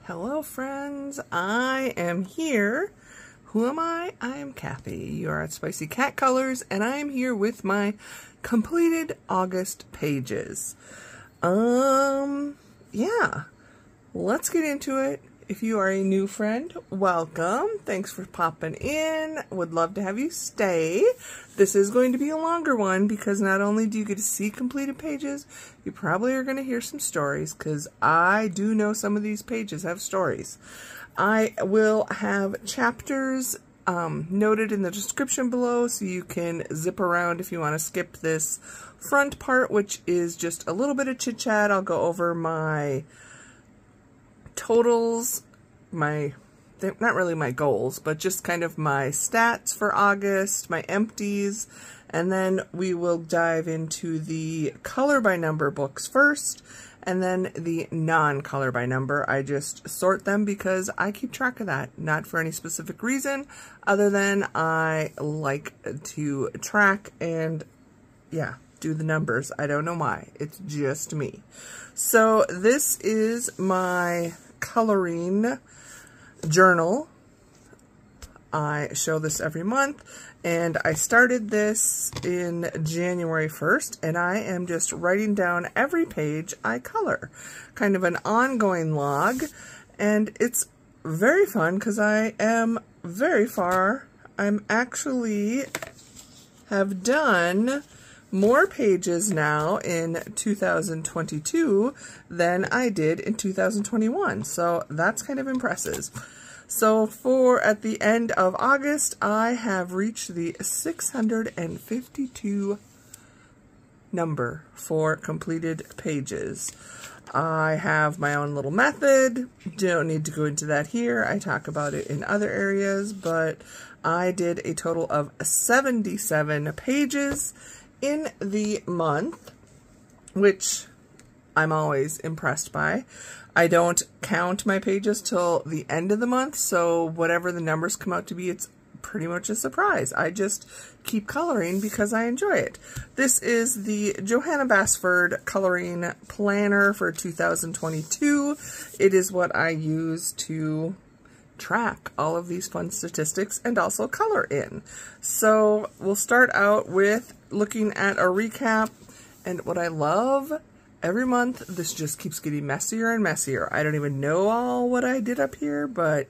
Hello friends, I am here. Who am I? I am Kathy. You are at SpiceyCatColors and I am here with my completed August pages. Yeah, let's get into it. If you are a new friend, welcome. Thanks for popping in. Would love to have you stay. This is going to be a longer one because not only do you get to see completed pages, you probably are going to hear some stories because I do know some of these pages have stories. I will have chapters noted in the description below so you can zip around if you want to skip this front part, which is just a little bit of chit chat. I'll go over my totals, not really my goals, but just kind of my stats for August, my empties, and then we will dive into the color by number books first, and then the non-color by number. I just sort them because I keep track of that, not for any specific reason, other than I like to track and, yeah, do the numbers. I don't know why. It's just me. So this is my coloring journal. I show this every month, and I started this in January 1st, and I am just writing down every page I color. Kind of an ongoing log, and it's very fun because I am very far. I'm actually have done more pages now in 2022 than I did in 2021. So that's kind of impressive. So at the end of August, I have reached the 652 number for completed pages. I have my own little method. Don't need to go into that here. I talk about it in other areas, but I did a total of 77 pages in the month, which I'm always impressed by. I don't count my pages till the end of the month, so whatever the numbers come out to be, it's pretty much a surprise. I just keep coloring because I enjoy it. This is the Johanna Basford coloring planner for 2022. It is what I use to track all of these fun statistics and also color in. So we'll start out with looking at a recap, and what I love, every month this just keeps getting messier and messier. I don't even know all what I did up here, but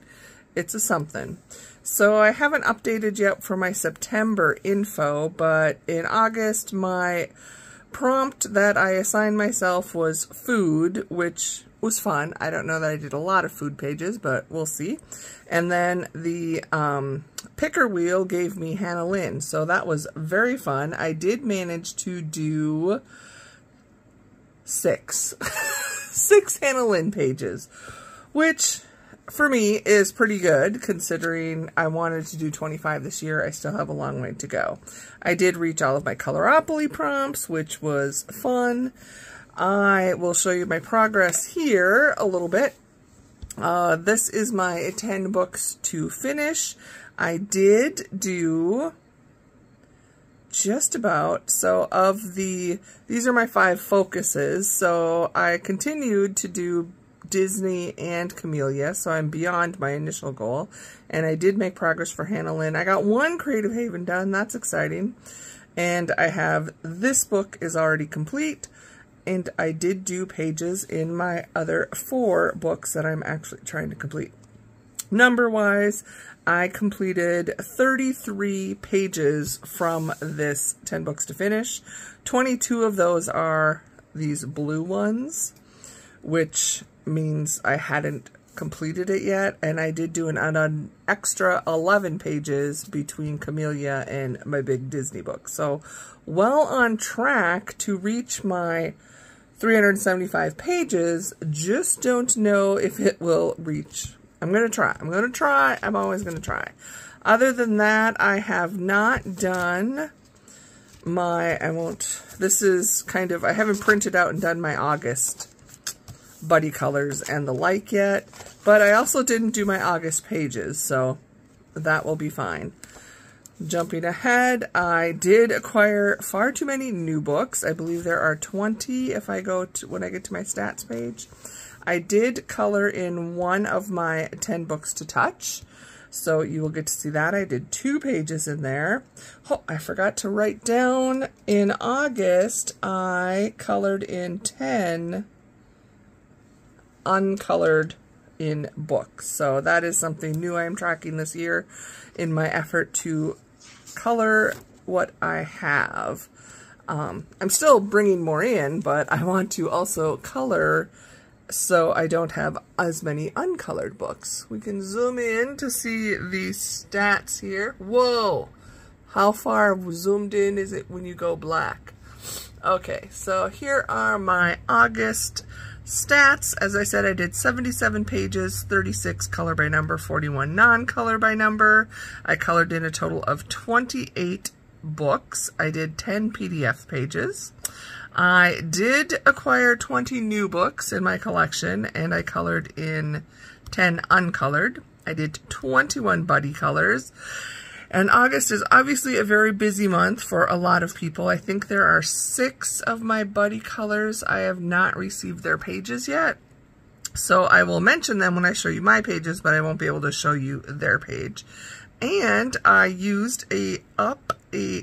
it's a something. So I haven't updated yet for my September info, but in August my prompt that I assigned myself was food, which was fun. I don't know that I did a lot of food pages, but we'll see. And then the picker wheel gave me Hannah Lynn, so that was very fun. I did manage to do six Hannah Lynn pages, which for me is pretty good considering I wanted to do 25 this year. I still have a long way to go. I did reach all of my Coloropoly prompts, which was fun. I will show you my progress here a little bit. This is my 10 books to finish. I did do just about, so of these are my 5 focuses. So I continued to do Disney and Camellia, so I'm beyond my initial goal. And I did make progress for Hannah Lynn. I got 1 Creative Haven done. That's exciting. And I have this book is already complete. And I did do pages in my other 4 books that I'm actually trying to complete. Number-wise, I completed 33 pages from this 10 books to finish. 22 of those are these blue ones, which means I hadn't completed it yet. And I did do an extra 11 pages between Camellia and my big Disney book. So, well on track to reach my 375 pages, just don't know if it will reach. I'm going to try. I'm always going to try. Other than that, I have not done my, this is kind of, I haven't printed out and done my August buddy colors and the like yet, but I also didn't do my August pages, so that will be fine. Jumping ahead, I did acquire far too many new books. I believe there are 20 if I go to, when I get to my stats page. I did color in one of my 10 books to touch, so you will get to see that. I did 2 pages in there. Oh, I forgot to write down, in August, I colored in 10 uncolored in books. So that is something new I'm tracking this year in my effort to color what I have. I'm still bringing more in, but I want to also color so I don't have as many uncolored books. We can zoom in to see the stats here. Whoa! How far zoomed in is it when you go black? Okay, so here are my August stats. As I said, I did 77 pages, 36 color by number, 41 non-color by number. I colored in a total of 28 books. I did 10 PDF pages. I did acquire 20 new books in my collection, and I colored in 10 uncolored. I did 21 buddy colors. And August is obviously a very busy month for a lot of people. I think there are 6 of my buddy colors. I have not received their pages yet. So I will mention them when I show you my pages, but I won't be able to show you their page. And I used a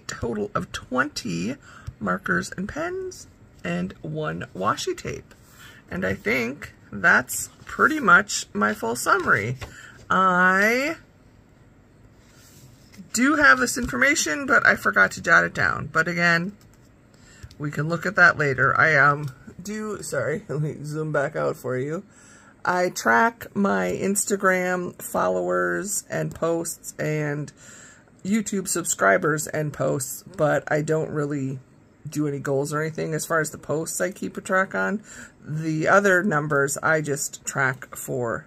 total of 20 markers and pens and 1 washi tape. And I think that's pretty much my full summary. I do have this information, but I forgot to jot it down. But again, we can look at that later. Sorry, let me zoom back out for you. I track my Instagram followers and posts and YouTube subscribers and posts, but I don't really do any goals or anything. As far as the posts I keep a track on, the other numbers I just track for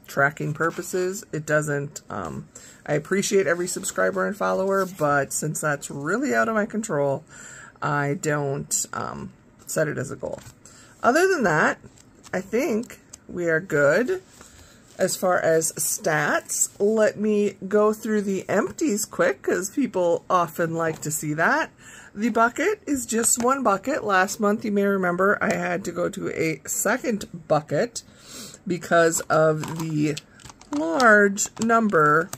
tracking purposes. It doesn't, I appreciate every subscriber and follower, but since that's really out of my control, I don't set it as a goal. Other than that, I think we are good. As far as stats, let me go through the empties quick, because people often like to see that. The bucket is just 1 bucket. Last month, you may remember, I had to go to a second bucket because of the large number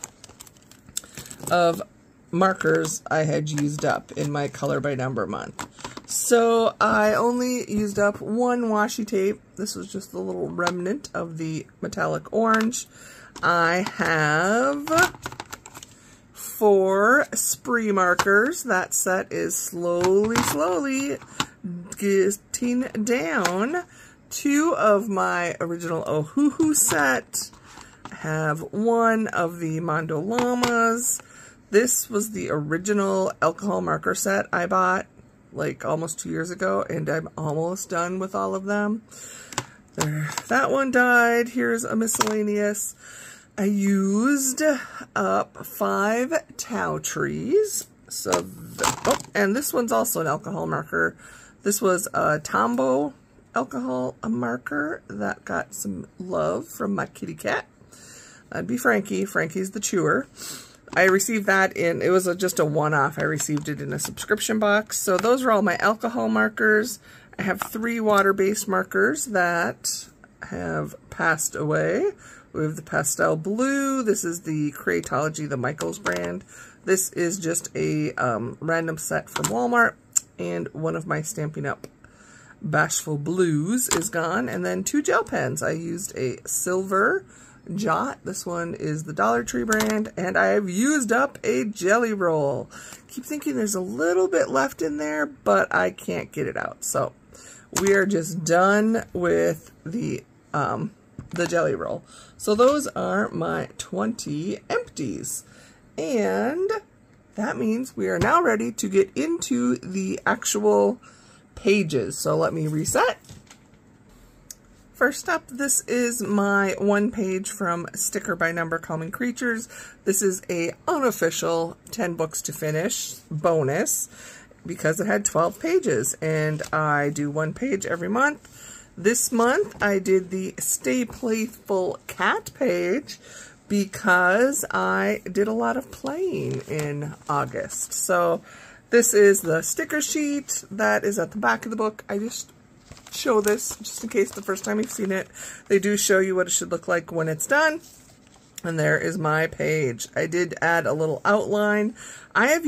of markers I had used up in my color by number month. So I only used up 1 washi tape. This was just a little remnant of the metallic orange. I have 4 spree markers. That set is slowly getting down. 2 of my original Ohuhu set. I have 1 of the Mondo Llamas. This was the original alcohol marker set I bought like almost 2 years ago, and I'm almost done with all of them. There, that one died. Here's a miscellaneous. I used up 5 Tau trees. So, and this one's also an alcohol marker. This was a Tombow alcohol marker that got some love from my kitty cat. That'd be Frankie. Frankie's the chewer. I received that in, it was just a one-off. I received it in a subscription box. So those are all my alcohol markers. I have 3 water-based markers that have passed away. We have the pastel blue. This is the Creatology, the Michaels brand. This is just a random set from Walmart. And one of my Stampin' Up! Bashful Blues is gone. And then 2 gel pens. I used a silver Jot. This one is the Dollar Tree brand, and I have used up a jelly roll. Keep thinking there's a little bit left in there, but I can't get it out. So we are just done with the jelly roll. So those are my 20 empties, and that means we are now ready to get into the actual pages. So let me reset. First up, this is my 1 page from Sticker by Number Calming Creatures. This is a unofficial 10 books to finish bonus because it had 12 pages, and I do 1 page every month. This month I did the Stay Playful Cat page because I did a lot of playing in August. So this is the sticker sheet that is at the back of the book. I just show this, just in case the first time you've seen it. They do show you what it should look like when it's done. And there is my page. I did add a little outline. I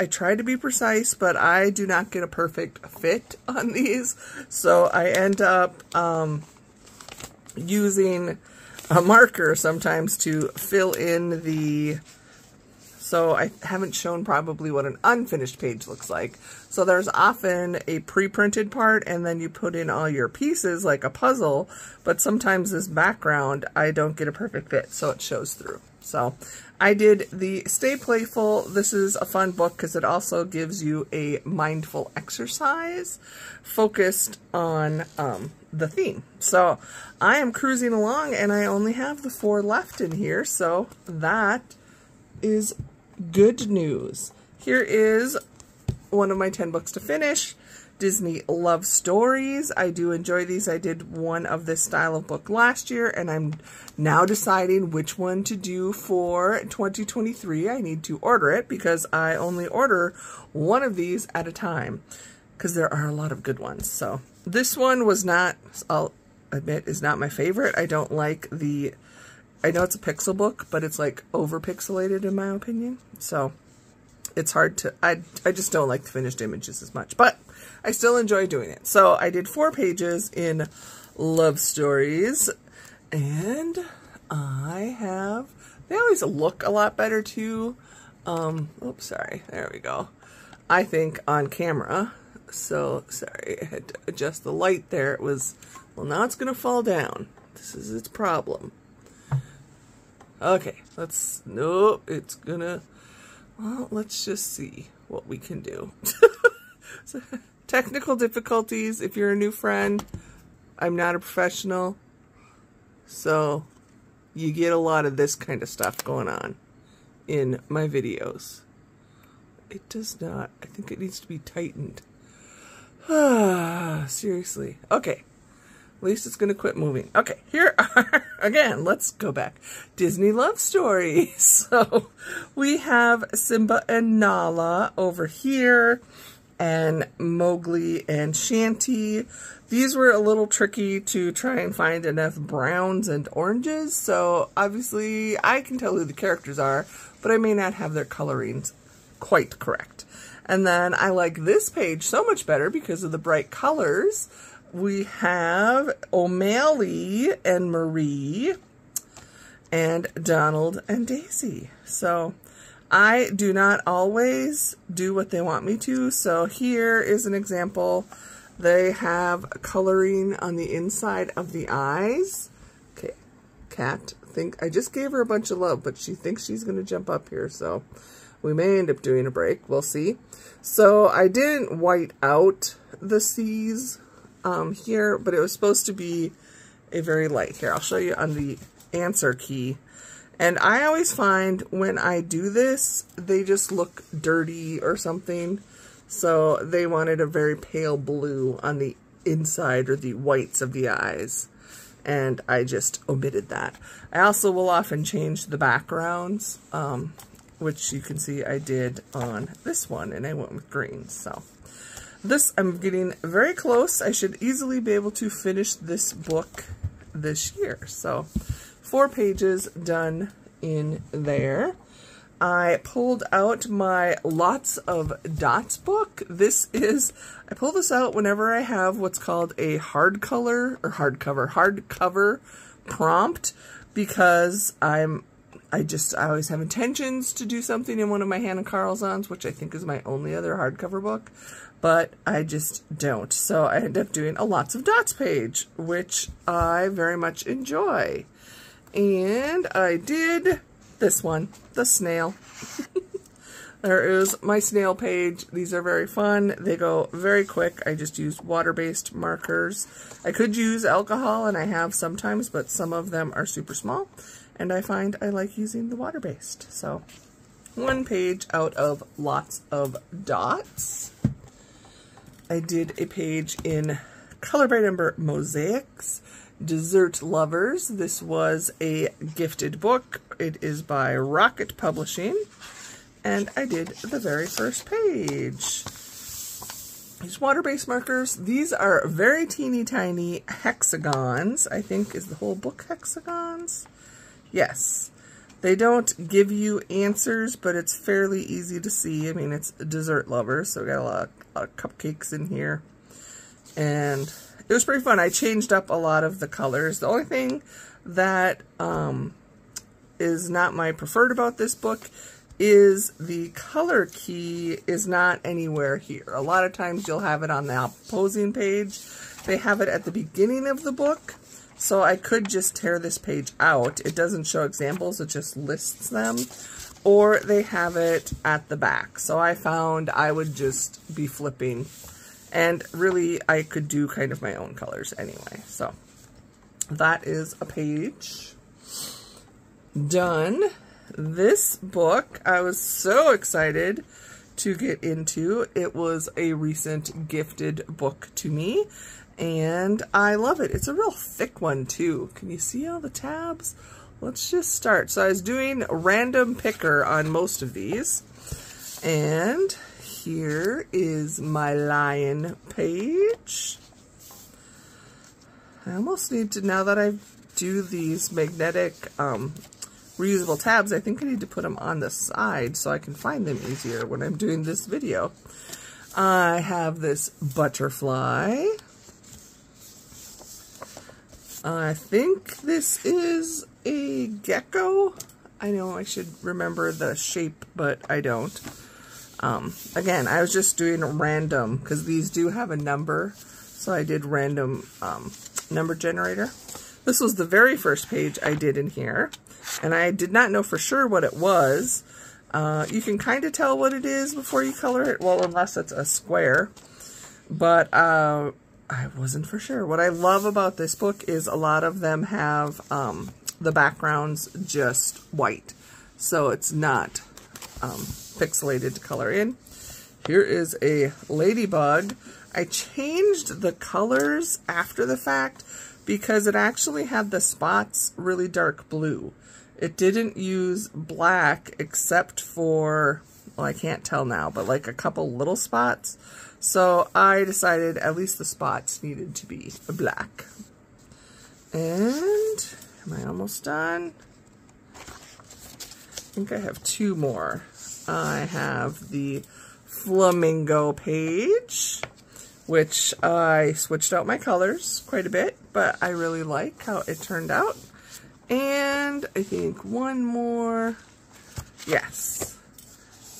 tried to be precise, but I do not get a perfect fit on these. So I end up using a marker sometimes to fill in the... So I haven't shown probably what an unfinished page looks like. So there's often a pre-printed part and then you put in all your pieces like a puzzle, but sometimes this background, I don't get a perfect fit, so it shows through. So I did the Stay Playful. This is a fun book because it also gives you a mindful exercise focused on the theme. So I am cruising along and I only have the 4 left in here, so that is good news. Here is one of my 10 books to finish. Disney Love Stories. I do enjoy these. I did one of this style of book last year, and I'm now deciding which one to do for 2023. I need to order it because I only order one of these at a time because there are a lot of good ones. So this one was not, I'll admit, is not my favorite. I don't like the... I know it's a pixel book, but it's like over pixelated in my opinion. So it's hard to, I just don't like the finished images as much, but I still enjoy doing it. So I did 4 pages in Love Stories, and they always look a lot better too. Oops, sorry, there we go. I think on camera. So sorry, I had to adjust the light there. It was, well, now it's going to fall down. This is its problem. Okay, nope, it's gonna, well, let's just see what we can do. So, technical difficulties, if you're a new friend, I'm not a professional, so you get a lot of this kind of stuff going on in my videos. It does not, I think it needs to be tightened. Seriously, okay. At least it's going to quit moving. Okay, here are, again, let's go back. Disney Love Stories. So we have Simba and Nala over here, and Mowgli and Shanty. These were a little tricky to try and find enough browns and oranges, so obviously I can tell who the characters are, but I may not have their colorings quite correct. And then I like this page so much better because of the bright colors. We have O'Malley and Marie and Donald and Daisy. So I do not always do what they want me to. So here is an example. They have coloring on the inside of the eyes. Okay, Cat, I just gave her a bunch of love, but she thinks she's going to jump up here. So we may end up doing a break. We'll see. So I didn't white out the C's here, but it was supposed to be a very light. Here, I'll show you on the answer key. And I always find when I do this, they just look dirty or something. So they wanted a very pale blue on the inside or the whites of the eyes. And I just omitted that. I also will often change the backgrounds, which you can see I did on this one, and I went with green. So this, I'm getting very close. I should easily be able to finish this book this year. So 4 pages done in there. I pulled out my Lots of Dots book. I pull this out whenever I have what's called a hardcover prompt, because I always have intentions to do something in one of my Hannah Carlsons, which I think is my only other hardcover book, but I just don't. So I end up doing a Lots of Dots page, which I very much enjoy. And I did this one, the snail. There is my snail page. These are very fun. They go very quick. I just use water-based markers. I could use alcohol, and I have sometimes, but some of them are super small. And I find I like using the water-based. So 1 page out of Lots of Dots. I did a page in Color by Number Mosaics, Dessert Lovers. This was a gifted book. It is by Rocket Publishing. And I did the very first page. These water-based markers, these are very teeny tiny hexagons. I think, is the whole book hexagons? Yes. They don't give you answers, but it's fairly easy to see. I mean, it's dessert lovers, so we got a lot of cupcakes in here. And it was pretty fun. I changed up a lot of the colors. The only thing that is not my preferred about this book is the color key is not anywhere here. A lot of times you'll have it on the opposing page. They have it at the beginning of the book, so I could just tear this page out. It doesn't show examples, it just lists them. Or they have it at the back. So I found I would just be flipping, and really I could do kind of my own colors anyway. So that is a page done. This book, I was so excited to get into. It was a recent gifted book to me, and I love it. It's a real thick one, too. Can you see all the tabs? Let's just start. So I was doing random picker on most of these, and here is my lion page. I almost need to, now that I do these magnetic reusable tabs, I think I need to put them on the side so I can find them easier when I'm doing this video. I have this butterfly. I think this is a gecko. I know I should remember the shape, but I don't. Again, I was just doing random because these do have a number, so I did random number generator. This was the very first page I did in here, and I did not know for sure what it was. You can kind of tell what it is before you color it, well, unless it's a square, but I wasn't for sure. What I love about this book is a lot of them have the backgrounds just white, so it's not pixelated to color in. Here is a ladybug. I changed the colors after the fact because it actually had the spots really dark blue. It didn't use black except for, well, I can't tell now, but like a couple little spots. So I decided at least the spots needed to be black. And am I almost done? I think I have two more. I have the flamingo page, which I switched out my colors quite a bit, but I really like how it turned out. And I think one more. Yes.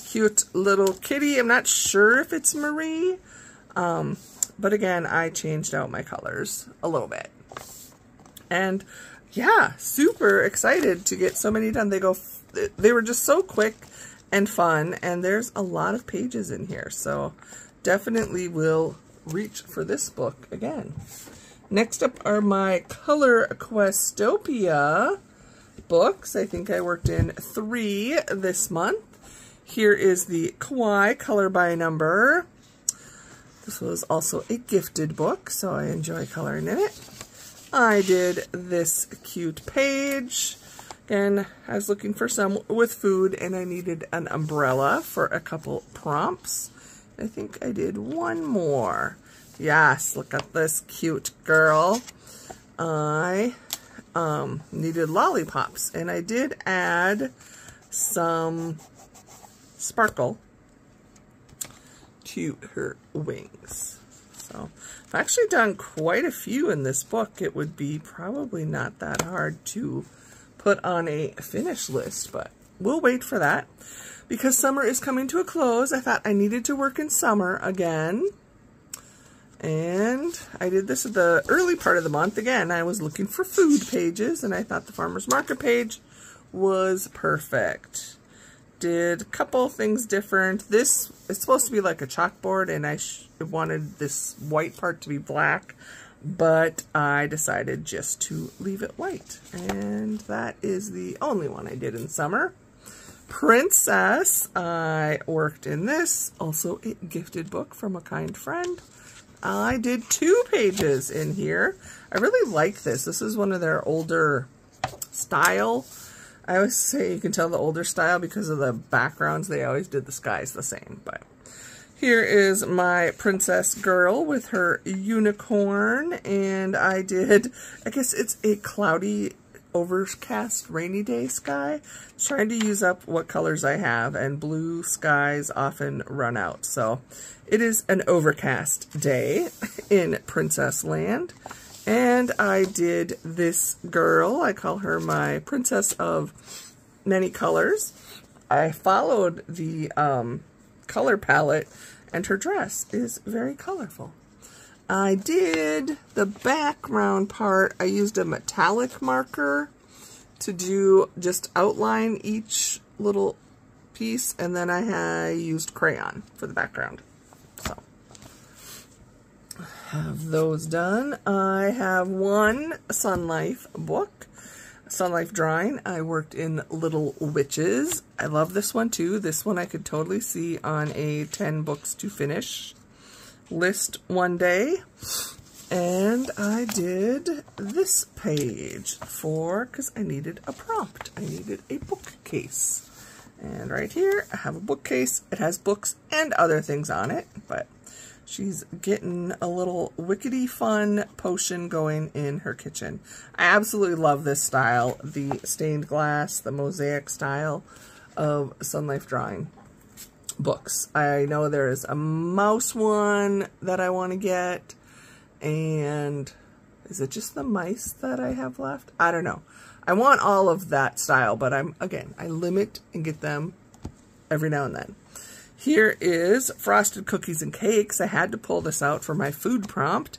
Cute little kitty. I'm not sure if it's Marie. But again, I changed out my colors a little bit. And yeah, super excited to get so many done. They were just so quick and fun, and there's a lot of pages in here. So definitely will reach for this book again. Next up are my Color Questopia books. I think I worked in 3 this month. Here is the Kawaii Color by Number. This was also a gifted book, so I enjoy coloring in it. I did this cute page. And I was looking for some with food, and I needed an umbrella for a couple prompts. I think I did one more. Yes, look at this cute girl. I needed lollipops, and I did add some sparkle to her wings. So I've actually done quite a few in this book. It would be probably not that hard to put on a finish list, but we'll wait for that. Because summer is coming to a close, I thought I needed to work in summer again. And I did this at the early part of the month. Again, I was looking for food pages, and I thought the farmer's market page was perfect. Did a couple things different. This is supposed to be like a chalkboard, and I wanted this white part to be black, but I decided just to leave it white. And that is the only one I did in summer. Princess, I worked in this, also a gifted book from a kind friend. I did 2 pages in here. I really like this. This is one of their older style. I always say you can tell the older style because of the backgrounds. They always did the skies the same. But Here is my princess girl with her unicorn, and I guess it's a cloudy, overcast, rainy day sky. Trying to use up what colors I have, and blue skies often run out. So it is an overcast day in Princess Land. And I did this girl. I call her my princess of many colors. I followed the color palette, and her dress is very colorful. I did the background part. I used a metallic marker to just outline each little piece, and then I used crayon for the background. So, have those done. I have one Sun Life book. Sun Life drawing. I worked in Little Witches. I love this one too. This one I could totally see on a 10 books to finish list one day. And I did this page because I needed a prompt. I needed a bookcase. And right here I have a bookcase. It has books and other things on it, but she's getting a little wickedy fun potion going in her kitchen. I absolutely love this style, the stained glass, the mosaic style of Sun Life drawing books. I know there is a mouse one that I want to get, and is it just the mice that I have left? I don't know. I want all of that style, but I limit and get them every now and then. Here is Frosted Cookies and Cakes. I had to pull this out for my food prompt,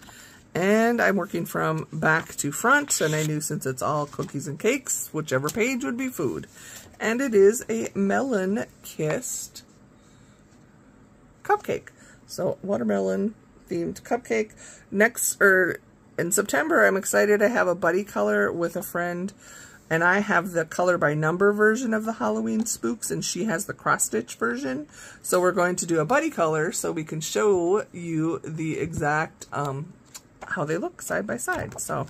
and I'm working from back to front, and I knew since it's all cookies and cakes, whichever page would be food. And it is a melon-kissed cupcake. So, watermelon themed cupcake. In September, I'm excited. I have a buddy color with a friend, and I have the color by number version of the Halloween Spooks, and she has the cross-stitch version. So we're going to do a buddy color so we can show you the exact how they look side by side. So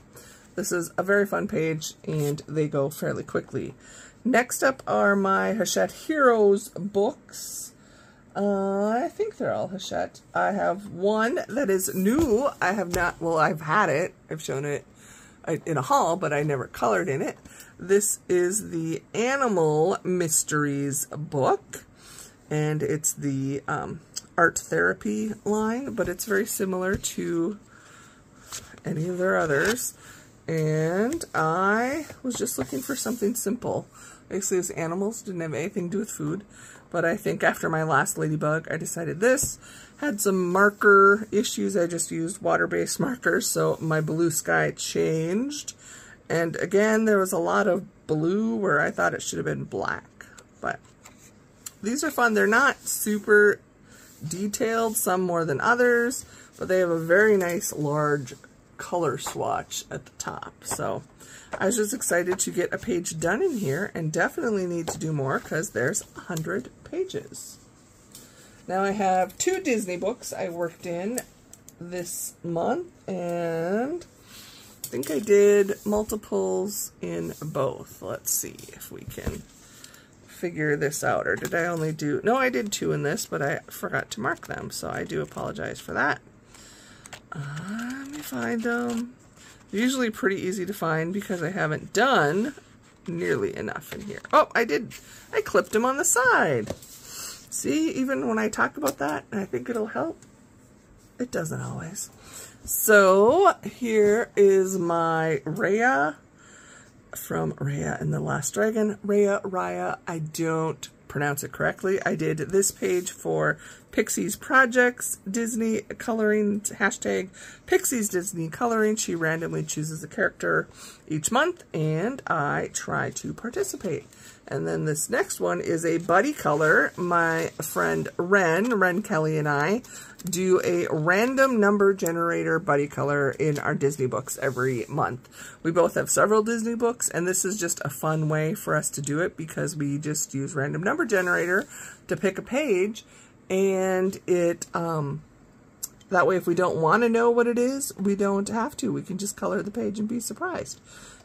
this is a very fun page, and they go fairly quickly. Next up are my Hachette Heroes books. I think they're all Hachette. I have one that is new. I have not, well, I've had it. I've shown it in a haul, but I never colored in it. This is the Animal Mysteries book, and it's the art therapy line, but it's very similar to any of their others. And I was just looking for something simple. Basically, it was animals, didn't have anything to do with food, but I think after my last Ladybug, I decided this. Had some marker issues. I just used water-based markers, so my blue sky changed. And again, there was a lot of blue where I thought it should have been black. But these are fun. They're not super detailed, some more than others, but they have a very nice large color swatch at the top. So I was just excited to get a page done in here, and definitely need to do more because there's 100 pages. Now I have 2 Disney books I worked in this month, and I think I did multiples in both. Let's see if we can figure this out. Or did I only do... No, I did 2 in this, but I forgot to mark them, so I do apologize for that. Let me find them. They're usually pretty easy to find because I haven't done nearly enough in here. Oh, I did. I clipped them on the side. See, even when I talk about that, and I think it'll help, it doesn't always. So, here is my Raya from Raya and the Last Dragon. Raya, I don't pronounce it correctly. I did this page for Pixie's Projects Disney Coloring, hashtag Pixie's Disney Coloring. She randomly chooses a character each month, and I try to participate. And then this next one is a buddy color. My friend Ren Kelly and I do a random number generator buddy color in our Disney books every month. We both have several Disney books, and this is just a fun way for us to do it because we just use random number generator to pick a page, and it that way if we don't want to know what it is, we don't have to. We can just color the page and be surprised.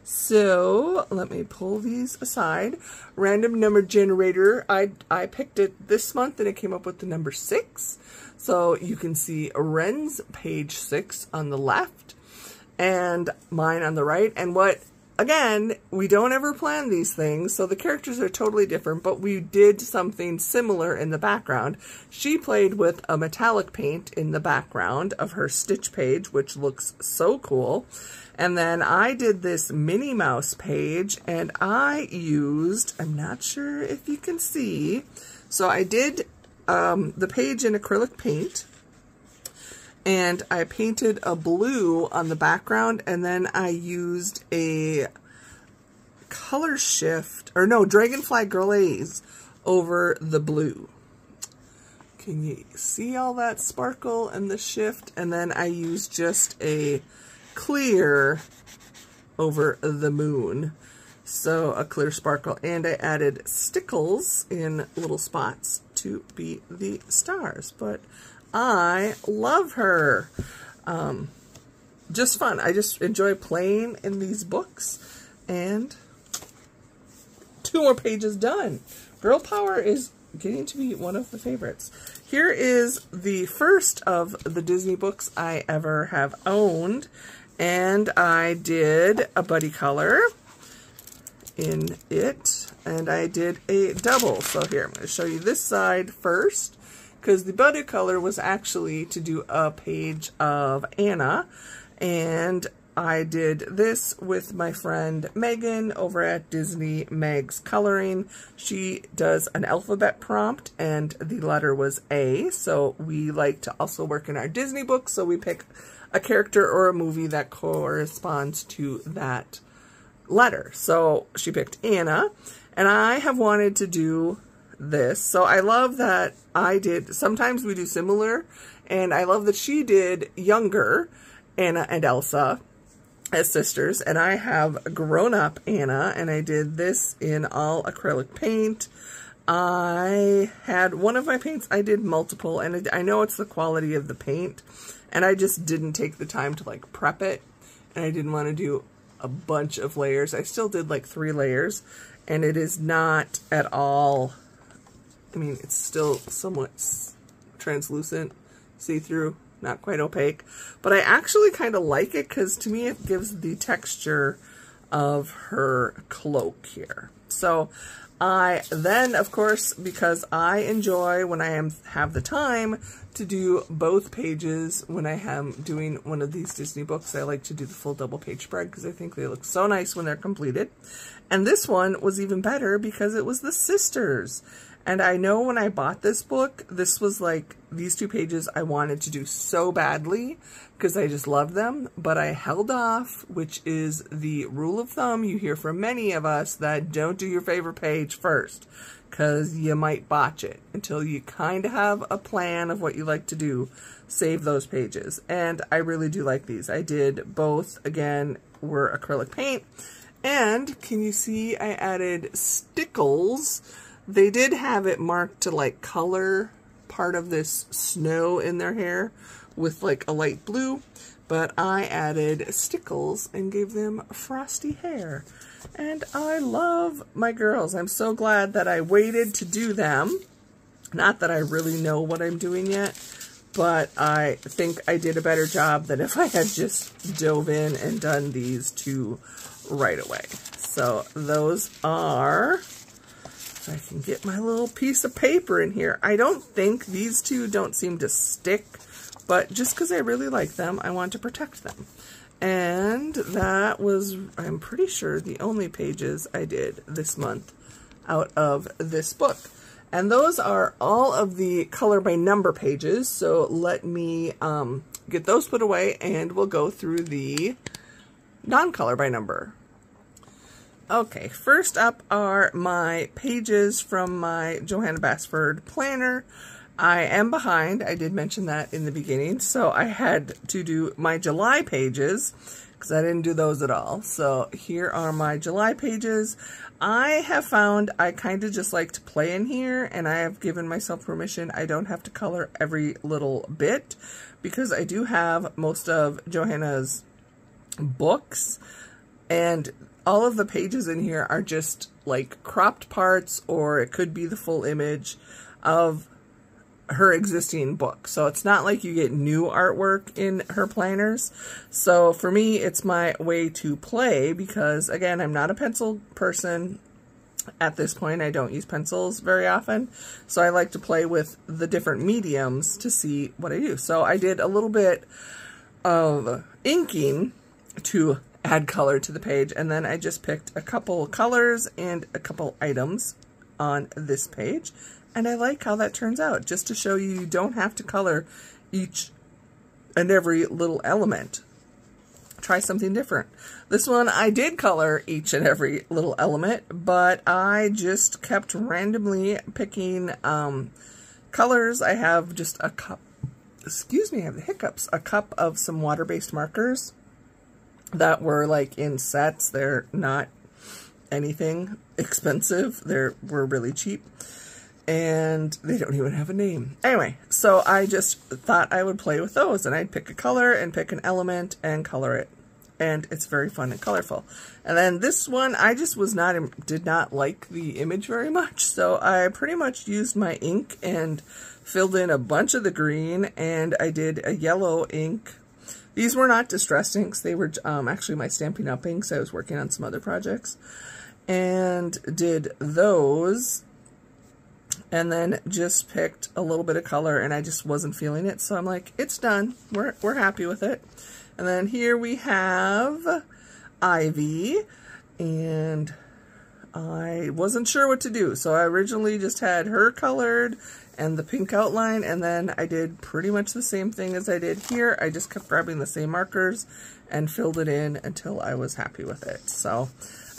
So let me pull these aside. Random number generator. I picked it this month and it came up with the number 6. So you can see Ren's page 6 on the left and mine on the right. And what, again, we don't ever plan these things, so the characters are totally different, but we did something similar in the background. She played with a metallic paint in the background of her Stitch page, which looks so cool. And then I did this Minnie Mouse page, and I used, I'm not sure if you can see, so I did the page in acrylic paint, and I painted a blue on the background, and then I used a color shift, or no, Dragonfly Glaze over the blue. Can you see all that sparkle and the shift? And then I used just a clear over the moon, so a clear sparkle, and I added stickles in little spots to be the stars. But I love her. Just fun. I just enjoy playing in these books, and 2 more pages done. Girl power is getting to be one of the favorites. Here is the first of the Disney books I ever have owned. And I did a buddy color in it, and I did a double. So here, I'm going to show you this side first, because the buddy color was actually to do a page of Anna, and I did this with my friend Megan over at Disney Meg's Coloring. She does an alphabet prompt, and the letter was A, so we like to also work in our Disney books, so we pick a character or a movie that corresponds to that letter. So she picked Anna, and I have wanted to do this. So I love that I did, sometimes we do similar, and I love that she did younger Anna and Elsa as sisters, and I have grown-up Anna, and I did this in all acrylic paint. I had one of my paints, I did multiple, and I know it's the quality of the paint, and I just didn't take the time to like prep it, and I didn't want to do a bunch of layers. I still did like 3 layers, and it is not at all, I mean, it's still somewhat translucent, see-through, not quite opaque, but I actually kind of like it because to me it gives the texture of her cloak here. So I then, of course, because I enjoy when I have the time to do both pages when I am doing one of these Disney books, I like to do the full double page spread because I think they look so nice when they're completed. And this one was even better because it was the sisters. And I know when I bought this book, this was like, these 2 pages I wanted to do so badly because I just love them, but I held off, which is the rule of thumb you hear from many of us, that don't do your favorite page first because you might botch it until you kind of have a plan of what you like to do. Save those pages. And I really do like these. I did both, again, were acrylic paint. And can you see I added stickles? They did have it marked to like color part of this snow in their hair with like a light blue, but I added stickles and gave them frosty hair. And I love my girls. I'm so glad that I waited to do them. Not that I really know what I'm doing yet, but I think I did a better job than if I had just dove in and done these 2 right away. So those are, if I can get my little piece of paper in here. I don't think these 2 don't seem to stick, but just because I really like them, I want to protect them. And that was, I'm pretty sure, the only pages I did this month out of this book. And those are all of the color by number pages, so let me get those put away and we'll go through the non-color by number. Okay, first up are my pages from my Johanna Basford planner. I am behind, I did mention that in the beginning, so I had to do my July pages because I didn't do those at all. So here are my July pages. I have found I kind of just like to play in here, and I have given myself permission. I don't have to color every little bit because I do have most of Johanna's books, and all of the pages in here are just like cropped parts, or it could be the full image of her existing book. So it's not like you get new artwork in her planners. So for me, it's my way to play because, again, I'm not a pencil person. At this point, I don't use pencils very often, so I like to play with the different mediums to see what I do. So I did a little bit of inking to add color to the page, and then I just picked a couple colors and a couple items on this page, and I like how that turns out, just to show you don't have to color each and every little element. Try something different. This one I did color each and every little element, but I just kept randomly picking colors. I have just a cup, excuse me, I have the hiccups, a cup of some water-based markers that were like in sets. They're not anything expensive. Were really cheap. And they don't even have a name. Anyway, so I just thought I would play with those, and I'd pick a color and pick an element and color it. And it's very fun and colorful. And then this one, I just did not like the image very much, so I pretty much used my ink and filled in a bunch of the green, and I did a yellow ink. These were not distress inks. They were actually my Stampin' Up! Inks. I was working on some other projects. And did those. And then just picked a little bit of color, and I just wasn't feeling it. So I'm like, it's done. We're happy with it. And then here we have Ivy, and I wasn't sure what to do. So I originally just had her colored and the pink outline, and then I did pretty much the same thing as I did here. I just kept grabbing the same markers and filled it in until I was happy with it. So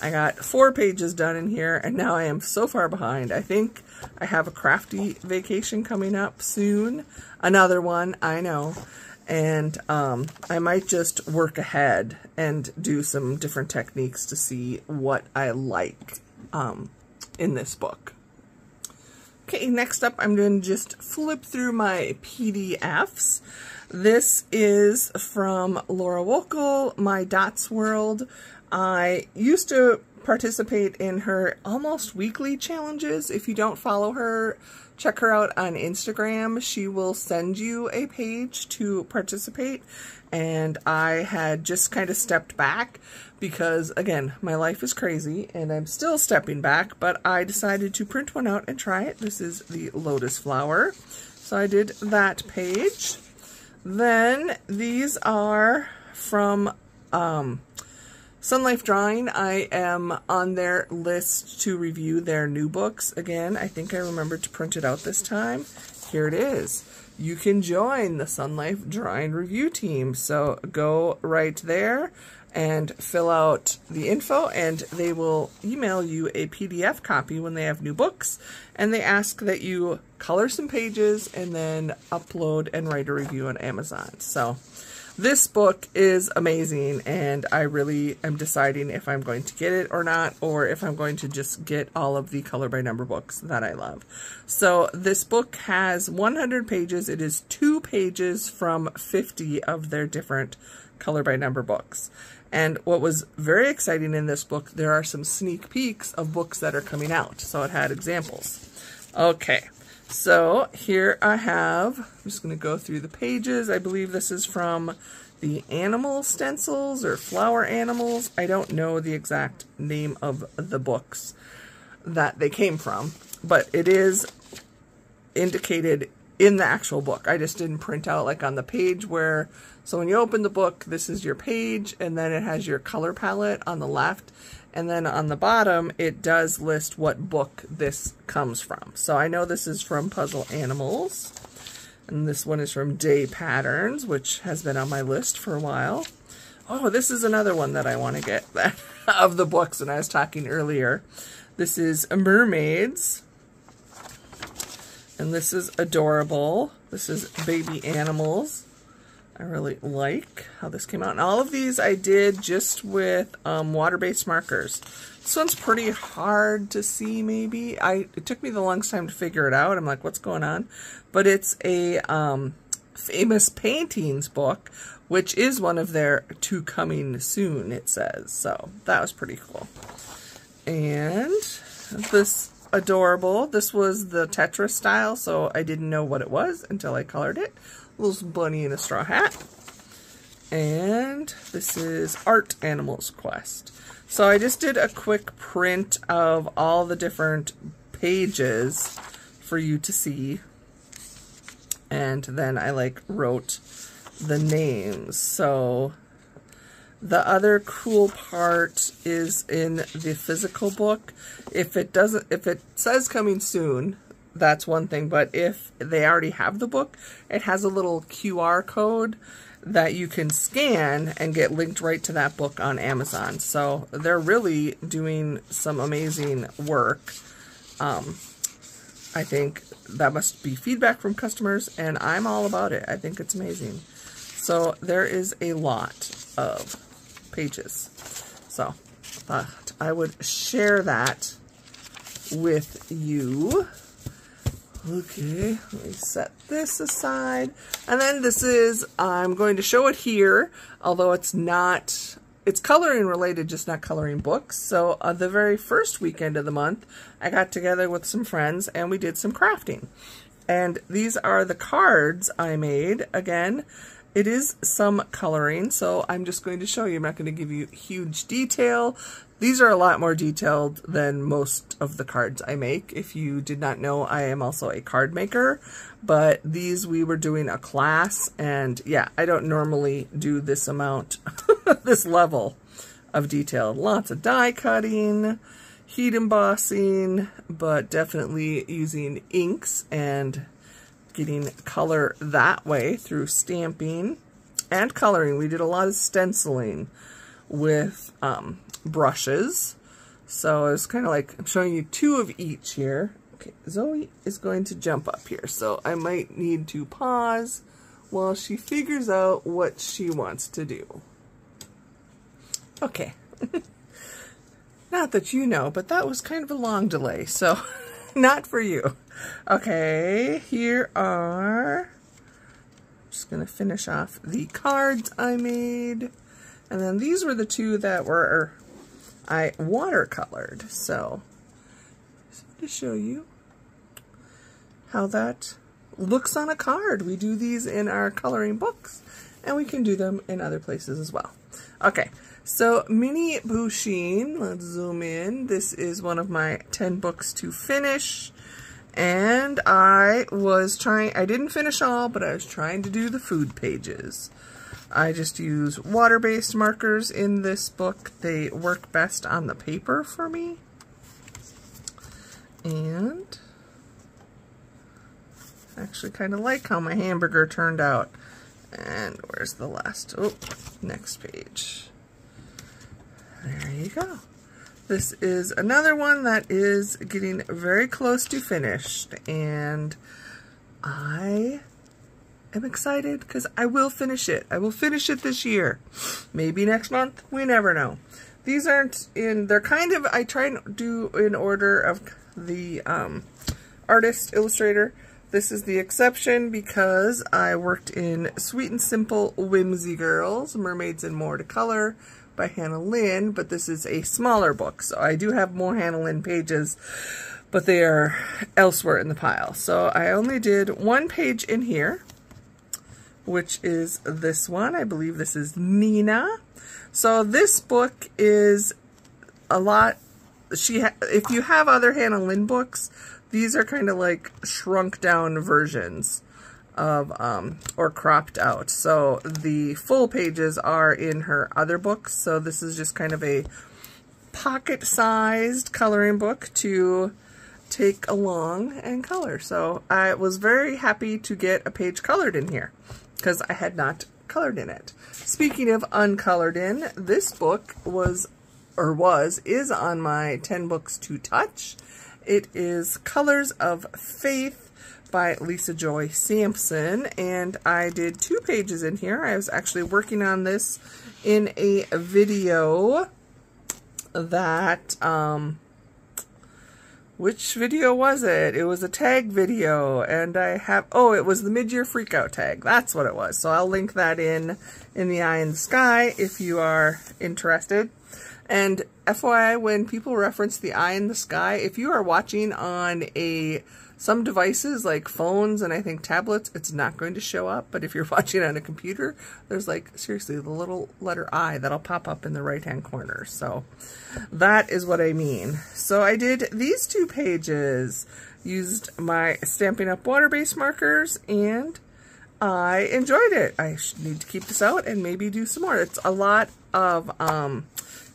I got 4 pages done in here, and now I am so far behind. I think I have a crafty vacation coming up soon. Another one, I know. And I might just work ahead and do some different techniques to see what I like in this book. Okay, next up I'm going to just flip through my PDFs. This is from Laura Wokel, My Dots World. I used to participate in her almost weekly challenges. If you don't follow her, check her out on Instagram. She will send you a page to participate. And I had just kind of stepped back because, again, my life is crazy and I'm still stepping back, but I decided to print one out and try it. This is the Lotus Flower. So I did that page. Then these are from Sun Life Drawing. I am on their list to review their new books. Again, I think I remembered to print it out this time. Here it is. You can join the Sun Life Drawing review team. So go right there and fill out the info, and they will email you a PDF copy when they have new books. And they ask that you color some pages and then upload and write a review on Amazon. So this book is amazing, and I really am deciding if I'm going to get it or not, or if I'm going to just get all of the color by number books that I love. So this book has 100 pages. It is 2 pages from 50 of their different color by number books. And what was very exciting in this book, there are some sneak peeks of books that are coming out. So it had examples. Okay. So here I have, I'm just going to go through the pages. I believe this is from the animal stencils or flower animals. I don't know the exact name of the books that they came from, but it is indicated in the actual book. I just didn't print out like on the page where, so when you open the book, this is your page, and then it has your color palette on the left. And then on the bottom, it does list what book this comes from. So I know this is from Puzzle Animals. And this one is from Day Patterns, which has been on my list for a while. Oh, this is another one that I want to get of the books when I was talking earlier. This is Mermaids. And this is adorable. This is Baby Animals. I really like how this came out. And all of these I did just with water-based markers. This one's pretty hard to see, maybe. It took me the longest time to figure it out. I'm like, what's going on? But it's a Famous Paintings book, which is one of their to coming soon, it says. So that was pretty cool. And this adorable, this was the Tetris style, so I didn't know what it was until I colored it. Little bunny in a straw hat. And this is Art Animals Quest. So I just did a quick print of all the different pages for you to see. And then I like wrote the names. So the other cool part is in the physical book. If it says coming soon, that's one thing, but if they already have the book, it has a little QR code that you can scan and get linked right to that book on Amazon. So they're really doing some amazing work. I think that must be feedback from customers, and I'm all about it. I think it's amazing. So there is a lot of pages. So I thought I would share that with you. Okay, let me set this aside. And then this is, I'm going to show it here, although it's not, it's coloring related, just not coloring books. So the very first weekend of the month, I got together with some friends and we did some crafting. And these are the cards I made. Again, it is some coloring, so I'm just going to show you. I'm not going to give you huge detail. These are a lot more detailed than most of the cards I make. If you did not know, I am also a card maker, but these we were doing a class, and yeah, I don't normally do this amount, this level of detail. Lots of die cutting, heat embossing, but definitely using inks and getting color that way through stamping and coloring. We did a lot of stenciling with brushes. So it's kind of like I'm showing you two of each here. Okay, Zoe is going to jump up here, so I might need to pause while she figures out what she wants to do. Okay. Not that you know, but that was kind of a long delay, so not for you. Okay, here are, I'm just going to finish off the cards I made. And then these were the two that were, I watercolored. So, to show you how that looks on a card. We do these in our coloring books, and we can do them in other places as well. Okay, so Mini Bushin, let's zoom in. This is one of my 10 books to finish. And I didn't finish all, but I was trying to do the food pages. I just use water-based markers in this book. They work best on the paper for me. And I actually kind of like how my hamburger turned out. And where's the last? Oh, next page. There you go. This is another one that is getting very close to finished, and I am excited because I will finish it. I will finish it this year. Maybe next month. We never know. These aren't in, they're kind of, I try and do in order of the artist, illustrator. This is the exception because I worked in Sweet and Simple Whimsy Girls, Mermaids and More to Color, by Hannah Lynn, but this is a smaller book, so I do have more Hannah Lynn pages, but they are elsewhere in the pile. So I only did one page in here, which is this one. I believe this is Nina. So this book is a lot, if you have other Hannah Lynn books, these are kind of like shrunk down versions of, or cropped out. So the full pages are in her other books. So this is just kind of a pocket-sized coloring book to take along and color. So I was very happy to get a page colored in here because I had not colored in it. Speaking of uncolored in, this book is on my 10 books to touch. It is Colors of Faith by Lisa Joy Sampson, and I did 2 pages in here. I was actually working on this in a video that which video was it? It was a tag video, and I have, oh, it was the mid-year freakout tag. That's what it was. So I'll link that in the eye in the sky if you are interested. And FYI, when people reference the eye in the sky, if you are watching on some devices like phones and I think tablets, it's not going to show up. But if you're watching on a computer, there's like, seriously, the little letter I that'll pop up in the right-hand corner. So that is what I mean. So I did these 2 pages, used my Stampin' Up! Water-based markers, and I enjoyed it. I need to keep this out and maybe do some more. It's a lot of,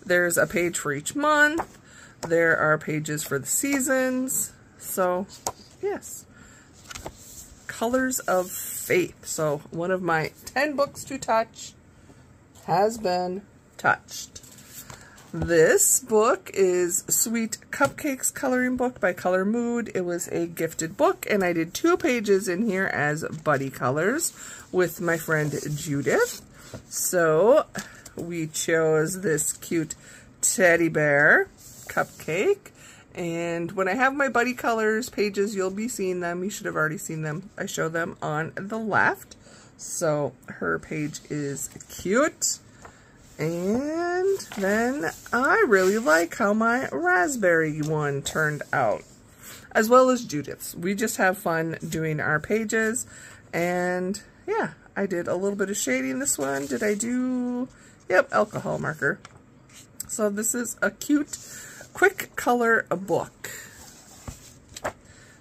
there's a page for each month. There are pages for the seasons. So yes, Colors of Faith. So one of my 10 books to touch has been touched. This book is Sweet Cupcakes coloring book by Color Mood. It was a gifted book, and I did 2 pages in here as buddy colors with my friend Judith. So we chose this cute teddy bear cupcake. And when I have my buddy colors pages, you'll be seeing them. You should have already seen them. I show them on the left. So her page is cute. And then I really like how my raspberry one turned out, as well as Judith's. We just have fun doing our pages. And yeah, I did a little bit of shading this one. Did I do, yep, alcohol marker. So this is a cute quick color book.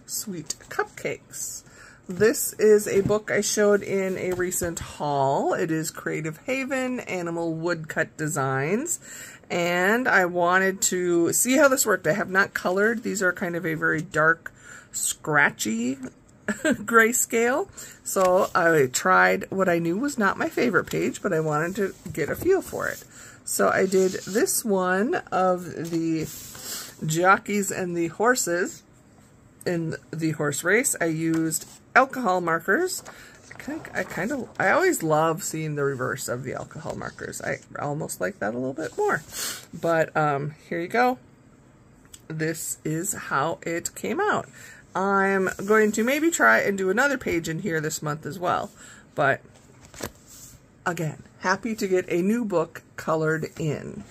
Sweet Cupcakes. This is a book I showed in a recent haul. It is Creative Haven Animal Woodcut Designs, and I wanted to see how this worked. I have not colored. These are kind of a very dark, scratchy grayscale. So I tried what I knew was not my favorite page, but I wanted to get a feel for it. So I did this one of the jockeys and the horses in the horse race. I used alcohol markers. I always love seeing the reverse of the alcohol markers. I almost like that a little bit more. But here you go. This is how it came out. I'm going to maybe try and do another page in here this month as well. But again, happy to get a new book colored in.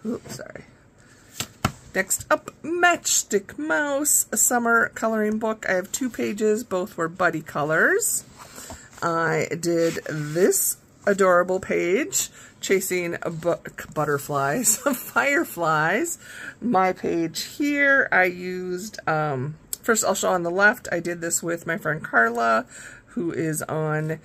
Oops, sorry. Next up, Matchstick Mouse, a summer coloring book. I have 2 pages, both were buddy colors. I did this adorable page, chasing butterflies, fireflies. My page here, I used, first I'll show on the left, I did this with my friend Carla, who is on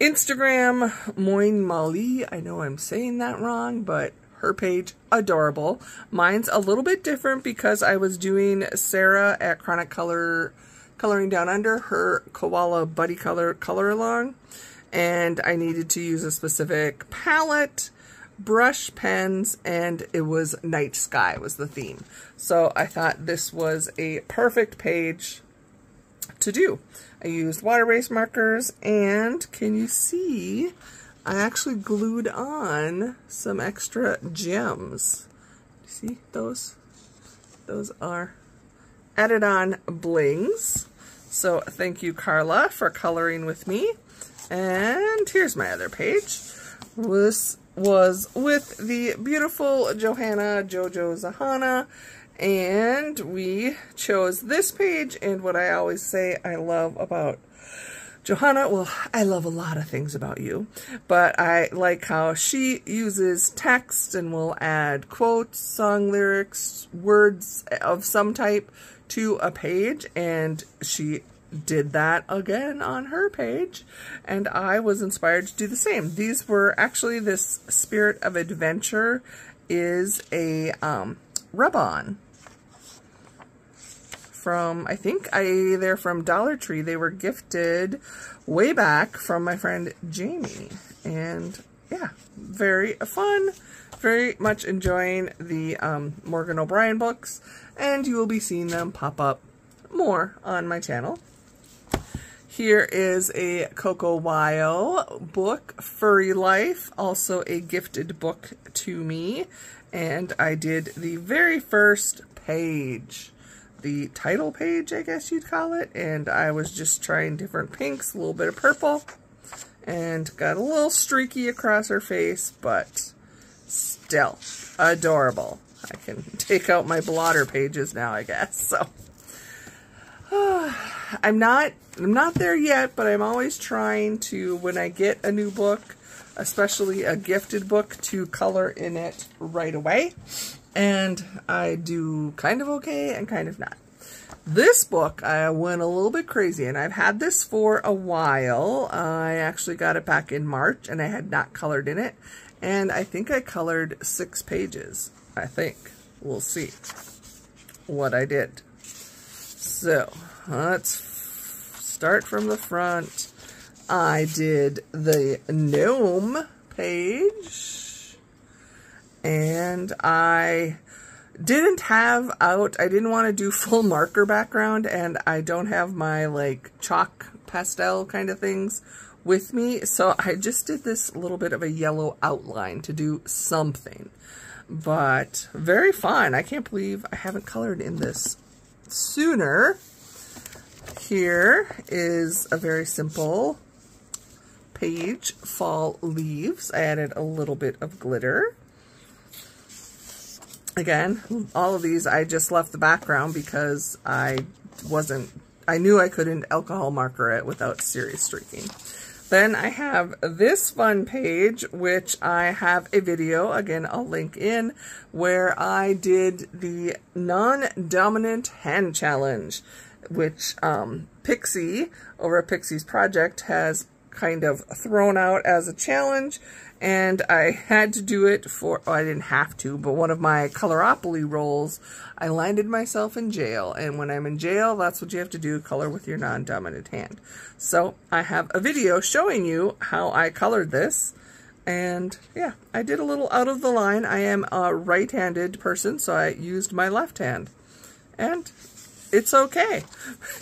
Instagram, Moin Mali. I know I'm saying that wrong, but her page, adorable. Mine's a little bit different because I was doing Sarah at Chronic Coloring Down Under, her koala buddy color along, and I needed to use a specific palette, brush, pens, and it was night sky was the theme. So I thought this was a perfect page to do. I used water-based markers, and can you see, I actually glued on some extra gems. See those? Those are added on blings. So thank you, Carla, for coloring with me. And here's my other page. This was with the beautiful Johanna Jojo Zahana, and we chose this page. And what I always say I love about Johanna, well, I love a lot of things about you, but I like how she uses text and will add quotes, song lyrics, words of some type to a page, and she did that again on her page, and I was inspired to do the same. These were actually, this Spirit of Adventure is a rub-on from, I think they're from Dollar Tree. They were gifted way back from my friend Jamie. And yeah, very fun. Very much enjoying the Morgan O'Brien books. And you will be seeing them pop up more on my channel. Here is a Coco Wyo book, Furry Life, also a gifted book to me. And I did the very first page. the title page, I guess you'd call it, and I was just trying different pinks, a little bit of purple, and got a little streaky across her face, but still adorable. I can take out my blotter pages now, I guess. So I'm not there yet, but I'm always trying to, when I get a new book, especially a gifted book, to color in it right away. And I do kind of okay and kind of not. This book, I went a little bit crazy, and I've had this for a while. I actually got it back in March, and I had not colored in it. And I think I colored 6 pages, I think. We'll see what I did. So, let's start from the front. I did the gnome page, and I didn't want to do full marker background, and I don't have my like chalk pastel kind of things with me, so I just did this little bit of a yellow outline to do something. But very fun. I can't believe I haven't colored in this sooner. Here is a very simple page, Fall Leaves. I added a little bit of glitter. Again, all of these I just left the background because I knew I couldn't alcohol marker it without serious streaking. Then I have this fun page, which I have a video, again, I'll link in, where I did the non-dominant hand challenge, which Pixie, over at Pixie's Project, has kind of thrown out as a challenge, and I had to do it for, I didn't have to, but one of my Coloropoly rolls, I landed myself in jail, and when I'm in jail, that's what you have to do, color with your non-dominant hand. So I have a video showing you how I colored this, and yeah, I did a little out of the line. I am a right-handed person, so I used my left hand, and it's okay.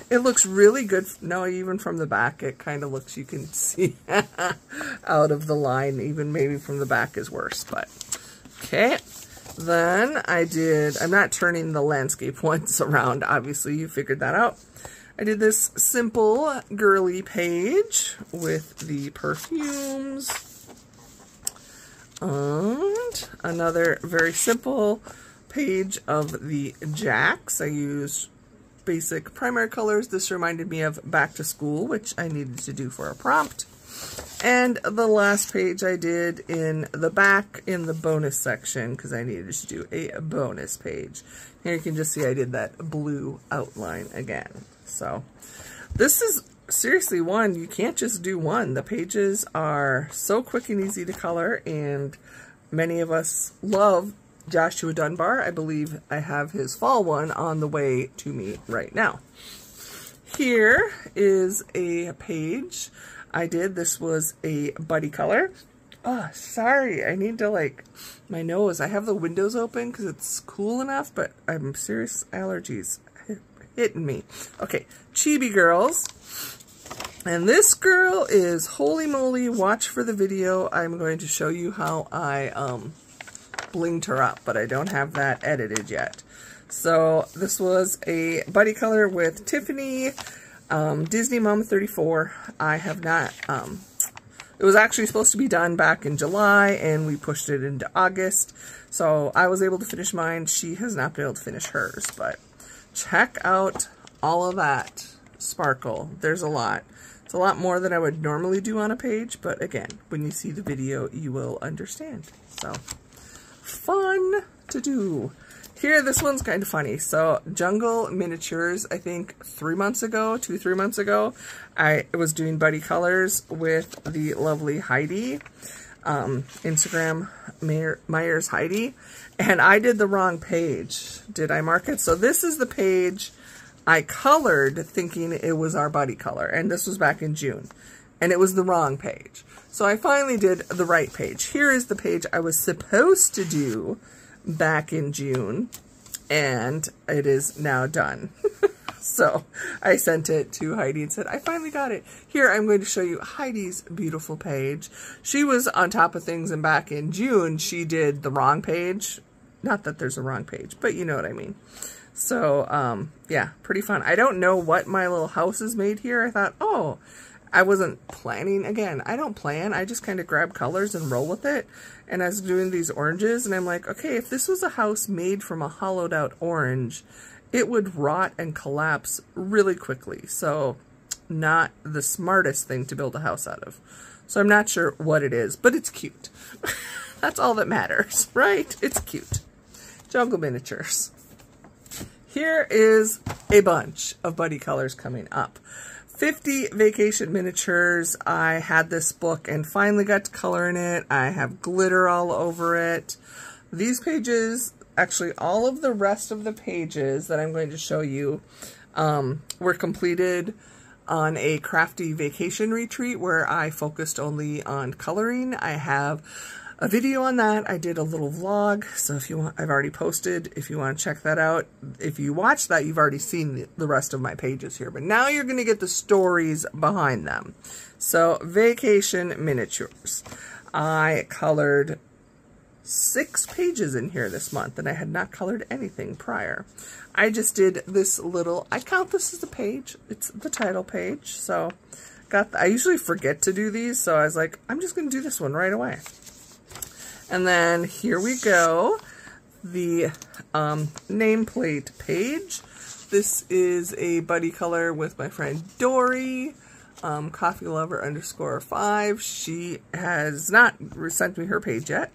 It looks really good. No, even from the back, it kind of looks, you can see out of the line. Even maybe from the back is worse, but okay. Then I'm not turning the landscape ones around. Obviously, you figured that out. I did this simple girly page with the perfumes. And another very simple page of the Jacks. I used basic primary colors. This reminded me of back to school, which I needed to do for a prompt. And the last page I did in the back in the bonus section because I needed to do a bonus page. Here you can just see I did that blue outline again. So this is seriously one, you can't just do one. The pages are so quick and easy to color, and many of us love Joshua Dunbar. I believe I have his fall one on the way to me right now. Here is a page I did. This was a buddy color. Oh, sorry. I need to, like, my nose. I have the windows open because it's cool enough, but I'm serious allergies hitting me. Okay, Chibi Girls. And this girl is, holy moly, watch for the video. I'm going to show you how I blinged her up, but I don't have that edited yet. So this was a buddy color with Tiffany, Disney Mom 34. I have not, it was actually supposed to be done back in July, and we pushed it into August. So I was able to finish mine. She has not been able to finish hers, but check out all of that sparkle. There's a lot. It's a lot more than I would normally do on a page, but again, when you see the video, you will understand. So fun to do. Here, this one's kind of funny. So Jungle Miniatures, I think 3 months ago, 2-3 months ago, I was doing buddy colors with the lovely Heidi, Instagram Myers Heidi, and I did the wrong page. Did I mark it? So this is the page I colored thinking it was our buddy color, and this was back in June, and it was the wrong page. So I finally did the right page. Here is the page I was supposed to do back in June, and it is now done. So I sent it to Heidi and said, I finally got it. Here, I'm going to show you Heidi's beautiful page. She was on top of things, and back in June, she did the wrong page, Not that there's a wrong page, but you know what I mean. So, yeah, pretty fun. I don't know what my little house is made here. I thought, oh, I wasn't planning. Again, I don't plan. I just kind of grab colors and roll with it. And I was doing these oranges, and I'm like, okay, if this was a house made from a hollowed out orange, it would rot and collapse really quickly. So, not the smartest thing to build a house out of. So I'm not sure what it is, but it's cute. That's all that matters, right? It's cute. Jungle miniatures. Here is a bunch of buddy colors coming up. 50 vacation miniatures. I had this book and finally got to color in it. I have glitter all over it. These pages, actually all of the rest of the pages that I'm going to show you were completed on a crafty vacation retreat where I focused only on coloring. I have a video on that. I did a little vlog, so if you want, I've already posted. If you want to check that out, if you watch that, you've already seen the rest of my pages here. But now you're going to get the stories behind them. So, vacation miniatures. I colored 6 pages in here this month, and I had not colored anything prior. I just did this little, I count this as a page. It's the title page. So, I usually forget to do these, so I was like, I'm just going to do this one right away. And then here we go, the nameplate page. This is a buddy color with my friend Dory, Coffee Lover _5. She has not sent me her page yet,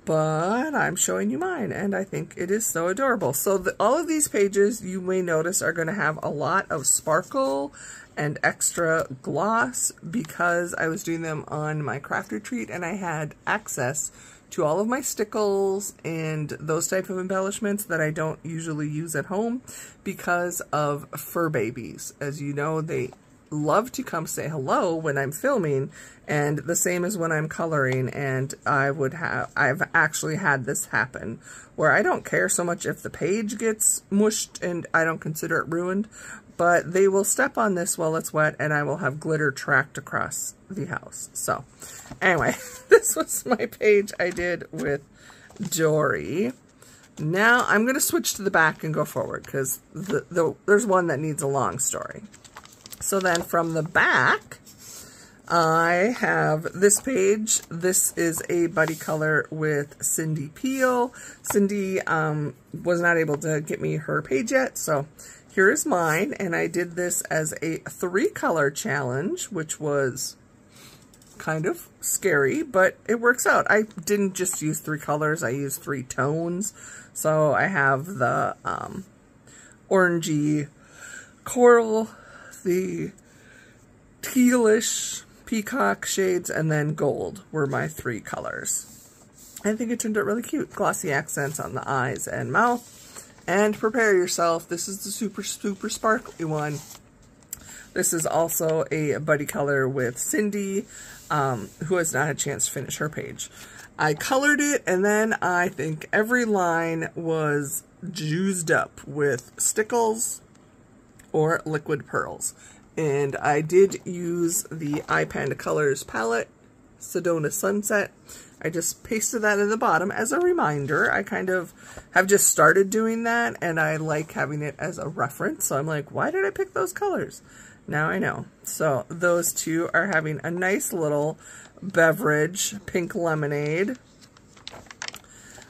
but I'm showing you mine, and I think it is so adorable. So all of these pages, you may notice, are going to have a lot of sparkle and extra gloss because I was doing them on my craft retreat, and I had access to all of my stickles and those type of embellishments that I don't usually use at home because of fur babies. As you know, they love to come say hello when I'm filming, and the same as when I'm coloring. And I've actually had this happen where I don't care so much if the page gets mushed and I don't consider it ruined, but they will step on this while it's wet and I will have glitter tracked across the house. So anyway, this was my page I did with Dory. Now I'm going to switch to the back and go forward because there's one that needs a long story. So then from the back, I have this page. This is a buddy color with Cindy Peel. Cindy was not able to get me her page yet, so here is mine, and I did this as a 3-color challenge, which was kind of scary, but it works out. I didn't just use 3 colors, I used 3 tones. So I have the orangey coral, the tealish peacock shades, and then gold were my 3 colors. I think it turned out really cute. Glossy accents on the eyes and mouth. And prepare yourself. This is the super, super sparkly one. This is also a buddy color with Cindy, who has not had a chance to finish her page. I colored it, and then I think every line was juiced up with stickles or liquid pearls. And I did use the iPanda Colors palette, Sedona Sunset. I just pasted that in the bottom as a reminder. I kind of have just started doing that, and I like having it as a reference. So I'm like, why did I pick those colors? Now I know. So those two are having a nice little beverage, pink lemonade.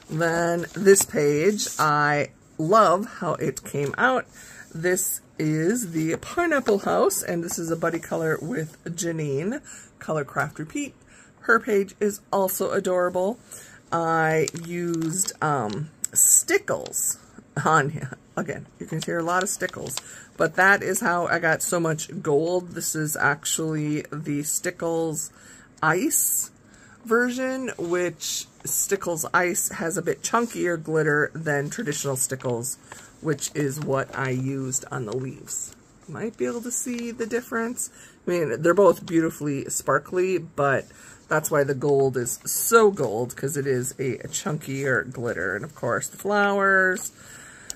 Then this page, I love how it came out. This is the Pineapple House, and this is a buddy color with Janine, Color Craft Repeat. Her page is also adorable. I used stickles on here. Again, you can hear a lot of stickles, but that is how I got so much gold. This is actually the Stickles Ice version, which Stickles Ice has a bit chunkier glitter than traditional Stickles, which is what I used on the leaves. You might be able to see the difference. I mean, they're both beautifully sparkly, but that's why the gold is so gold, because it is a chunkier glitter. And of course, the flowers,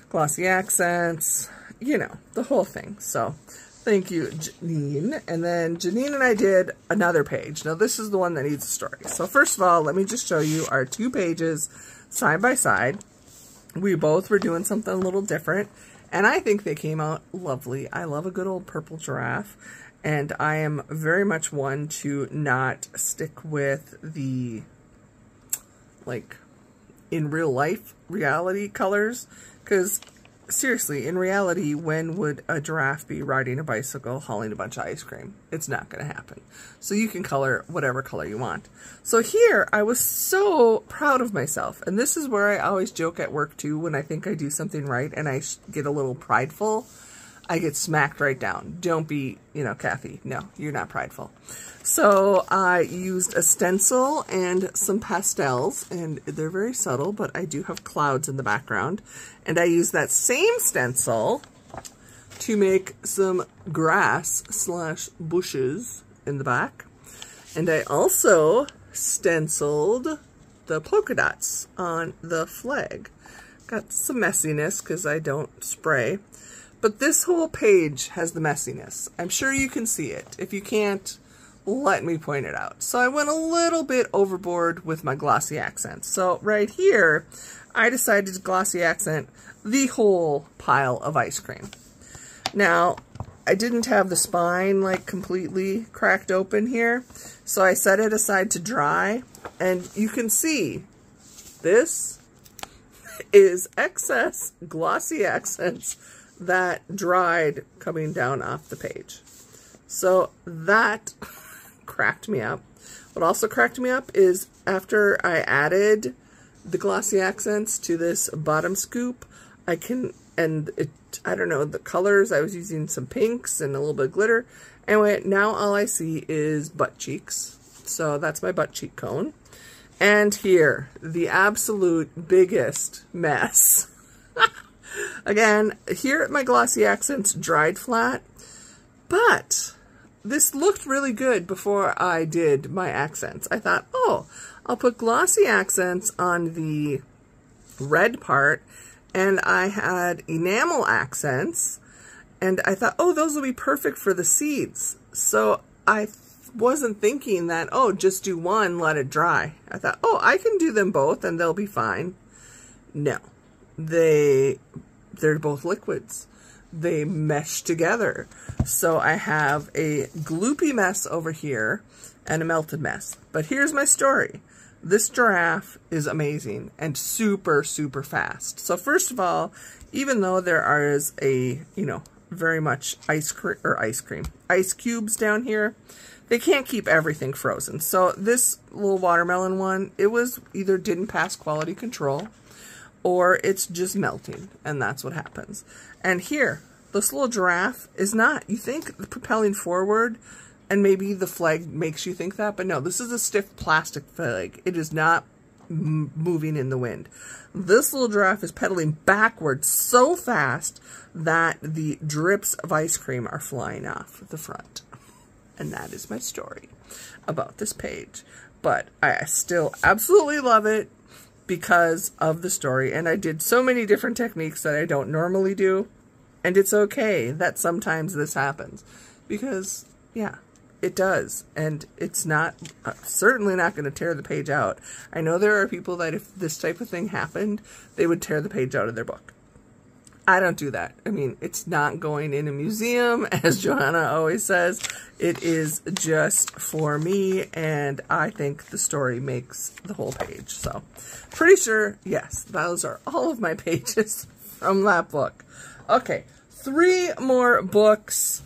glossy accents, you know, the whole thing. So, thank you, Janine. And then Janine and I did another page. Now, this is the one that needs a story. So, first of all, let me just show you our 2 pages side by side. We both were doing something a little different, and I think they came out lovely. I love a good old purple giraffe, and I am very much one to not stick with the, like, in real life reality colors, because seriously, in reality, when would a giraffe be riding a bicycle hauling a bunch of ice cream? It's not going to happen. So you can color whatever color you want. So here, I was so proud of myself. And this is where I always joke at work too, when I think I do something right and I get a little prideful. I get smacked right down. Don't be, you know, Kathy. No, you're not prideful. So I used a stencil and some pastels, and they're very subtle, but I do have clouds in the background. And I used that same stencil to make some grass / bushes in the back. And I also stenciled the polka dots on the flag. Got some messiness because I don't spray. But this whole page has the messiness. I'm sure you can see it. If you can't, let me point it out. So I went a little bit overboard with my glossy accents. So right here, I decided to glossy accent the whole pile of ice cream. Now, I didn't have the spine like completely cracked open here, so I set it aside to dry, and you can see this is excess glossy accents that dried coming down off the page. So that cracked me up. What also cracked me up is after I added the glossy accents to this bottom scoop, I don't know, the colors, I was using some pinks and a little bit of glitter. Anyway, now all I see is butt cheeks. So that's my butt cheek cone. And here, the absolute biggest mess. Again, here my glossy accents dried flat, but this looked really good before I did my accents. I thought, oh, I'll put glossy accents on the red part, and I had enamel accents, and I thought, oh, those will be perfect for the seeds. So I wasn't thinking that, oh, just do one, let it dry. I thought, oh, I can do them both and they'll be fine. No. They're both liquids. They mesh together. So I have a gloopy mess over here and a melted mess. But here's my story. This giraffe is amazing and super, super fast. So first of all, even though there is a, very much ice cubes down here, they can't keep everything frozen. So this little watermelon one, it was either didn't pass quality control, or it's just melting, and that's what happens. And here, this little giraffe is not. You think propelling forward, and maybe the flag makes you think that, but no, this is a stiff plastic flag. It is not moving in the wind. This little giraffe is pedaling backwards so fast that the drips of ice cream are flying off the front. And that is my story about this page. But I still absolutely love it because of the story, and I did so many different techniques that I don't normally do, and it's okay that sometimes this happens, because yeah, it does, and it's not certainly not going to tear the page out. I know there are people that if this type of thing happened, they would tear the page out of their book. I don't do that. I mean, it's not going in a museum, as Johanna always says. It is just for me, and I think the story makes the whole page. So, pretty sure, yes, those are all of my pages from that book. Okay, 3 more books,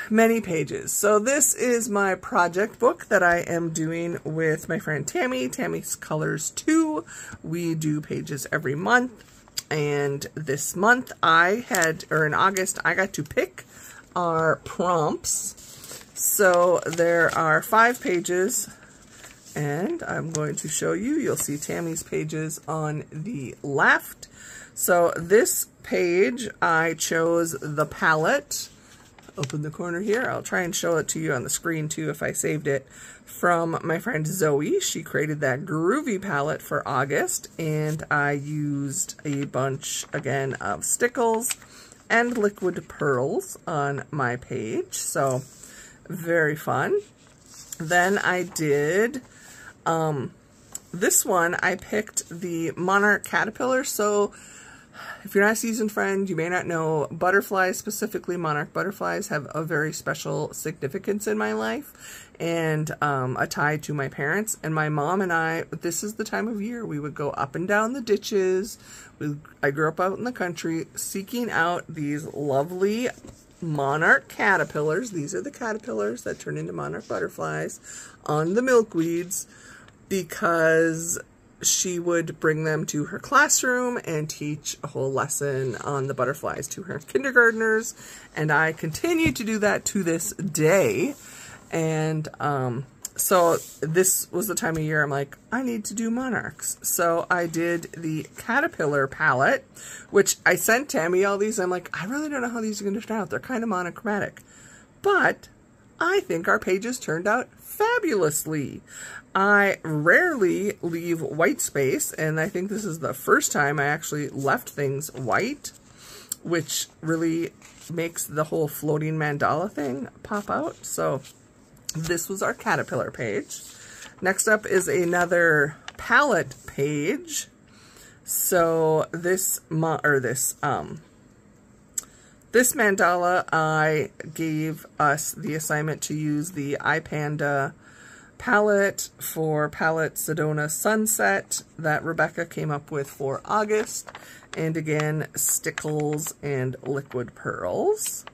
many pages. So this is my project book that I am doing with my friend Tammy, Tammy's Colors 2. We do pages every month. And this month in August, I got to pick our prompts. So there are 5 pages, and I'm going to show you. You'll see Tammy's pages on the left. So this page, I chose the palette. Open the corner here. I'll try and show it to you on the screen too if I saved it. From my friend Zoe. She created that groovy palette for August, and I used a bunch again of stickles and liquid pearls on my page, so very fun. Then I did this one, I picked the Monarch Caterpillar. So if you're not a seasoned friend, you may not know, butterflies, specifically monarch butterflies, have a very special significance in my life, and a tie to my parents. And my mom and I, this is the time of year we would go up and down the ditches. I grew up out in the country seeking out these lovely monarch caterpillars. These are the caterpillars that turn into monarch butterflies on the milkweeds, because she would bring them to her classroom and teach a whole lesson on the butterflies to her kindergartners. And I continue to do that to this day. And so this was the time of year I'm like, I need to do monarchs. So I did the caterpillar palette, which I sent Tammy all these. I'm like, I really don't know how these are going to turn out. They're kind of monochromatic. But I think our pages turned out fabulously. I rarely leave white space, and I think this is the first time I actually left things white, which really makes the whole floating mandala thing pop out. So this was our caterpillar page. Next up is another palette page. So this mandala, I gave us the assignment to use the iPanda palette for Palette Sedona Sunset that Rebecca came up with for August. And again, stickles and liquid pearls.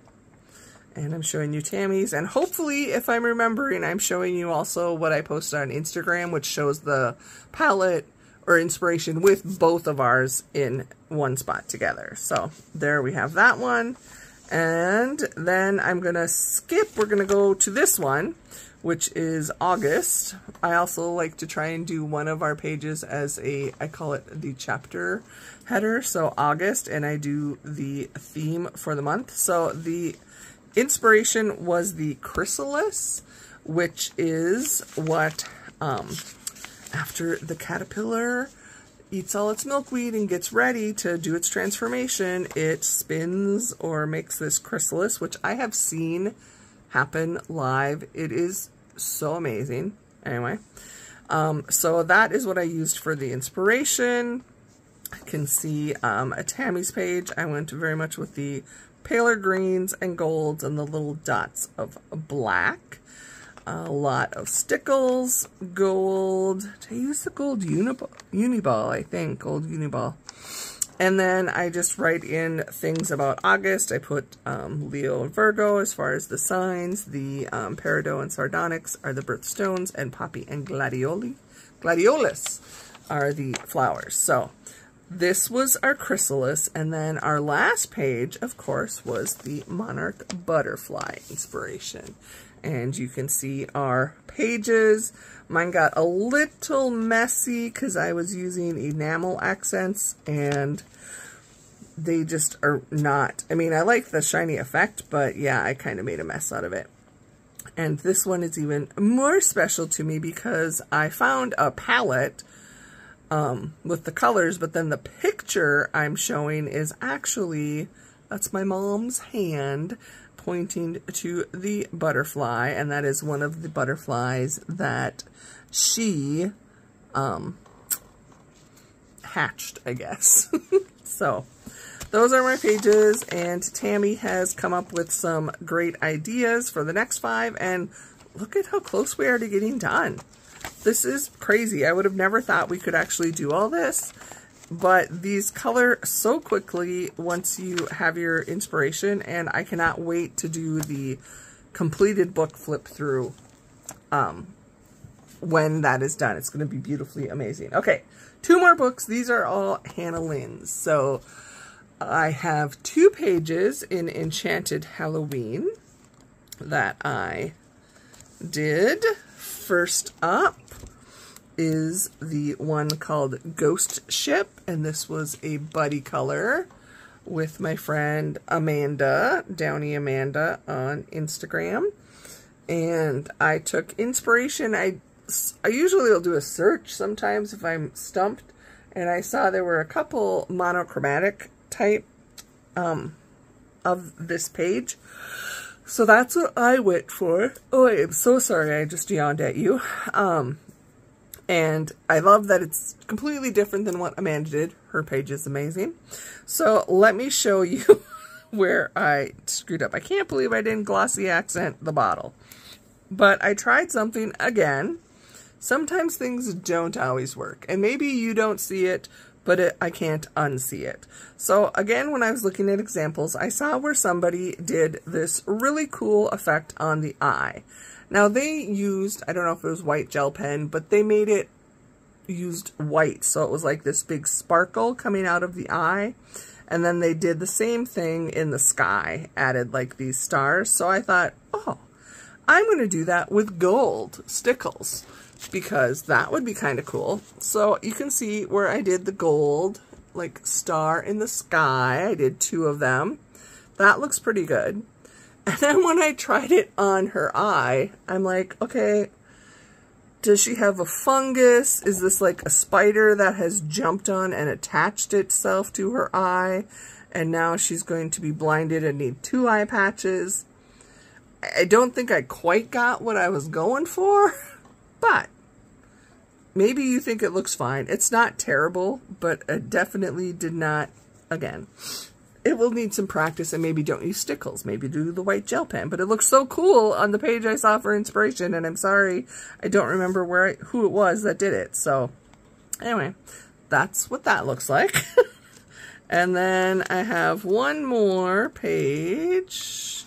And I'm showing you Tammy's. And hopefully, if I'm remembering, I'm showing you also what I posted on Instagram, which shows the palette or inspiration with both of ours in one spot together. So there we have that one. And then I'm going to skip. We're going to go to this one, which is August. I also like to try and do one of our pages as a, I call it the chapter header. So August, and I do the theme for the month. So the inspiration was the chrysalis, which is what, after the caterpillar eats all its milkweed and gets ready to do its transformation, it spins or makes this chrysalis, which I have seen happen live. It is so amazing. Anyway, so that is what I used for the inspiration. I can see a Tammy's page. I went very much with the paler greens and golds and the little dots of black. A lot of stickles, gold. I used the gold uniball, I think, gold uniball. And then I just write in things about August. I put Leo and Virgo as far as the signs. The Peridot and Sardonyx are the birthstones, and Poppy and Gladiolus are the flowers. So this was our chrysalis, and then our last page, of course, was the monarch butterfly inspiration. And you can see our pages. Mine got a little messy because I was using enamel accents, and they just are not, I mean, I like the shiny effect, but yeah, I kind of made a mess out of it. And this one is even more special to me because I found a palette with the colors, but then the picture I'm showing is actually, that's my mom's hand pointing to the butterfly, and that is one of the butterflies that she hatched, I guess. So those are my pages, and Tammy has come up with some great ideas for the next 5, and look at how close we are to getting done. This is crazy. I would have never thought we could actually do all this, but these color so quickly once you have your inspiration, and I cannot wait to do the completed book flip through when that is done. It's going to be beautifully amazing. Okay, 2 more books. These are all Hannah Lynn's. So I have 2 pages in Enchanted Halloween that I did. First up is the one called Ghost Ship, and this was a buddy color with my friend Amanda, Downey Amanda, on Instagram. And I took inspiration. I usually will do a search sometimes if I'm stumped, and I saw there were a couple monochromatic type of this page. So that's what I went for. Oh, I am so sorry, I just yawned at you. And I love that it's completely different than what Amanda did. Her page is amazing. So let me show you where I screwed up. I can't believe I didn't glossy accent the bottle. But I tried something again. Sometimes things don't always work. And maybe you don't see it, but I can't unsee it. So again, when I was looking at examples, I saw where somebody did this really cool effect on the eye. Now they used, I don't know if it was white gel pen, but they made it used white. So it was like this big sparkle coming out of the eye. And then they did the same thing in the sky, added like these stars. So I thought, oh, I'm going to do that with gold stickles because that would be kind of cool. So you can see where I did the gold like star in the sky. I did 2 of them. That looks pretty good. And then when I tried it on her eye, I'm like, okay, does she have a fungus? Is this like a spider that has jumped on and attached itself to her eye? And now she's going to be blinded and need 2 eye patches. I don't think I quite got what I was going for, but maybe you think it looks fine. It's not terrible, but it definitely did not, again, it will need some practice, and maybe don't use stickles. Maybe do the white gel pen. But it looks so cool on the page I saw for inspiration, and I'm sorry I don't remember who it was that did it. So anyway, that's what that looks like. And then I have one more page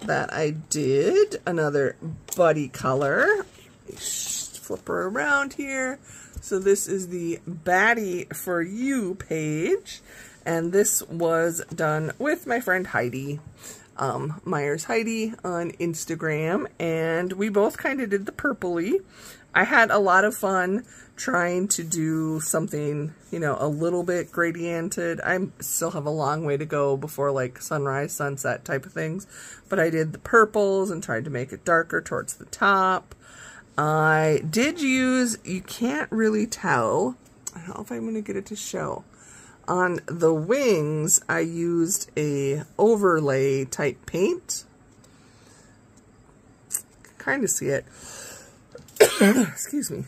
that I did, another buddy color. Flip her around here. So this is the Baddie for You page. And this was done with my friend Heidi, Myers Heidi on Instagram, and we both kind of did the purpley. I had a lot of fun trying to do something, you know, a little bit gradiented. I still have a long way to go before like sunrise, sunset type of things, but I did the purples and tried to make it darker towards the top. I did use, you can't really tell, I don't know if I'm going to get it to show. On the wings, I used a overlay type paint. Kind of see it. Excuse me.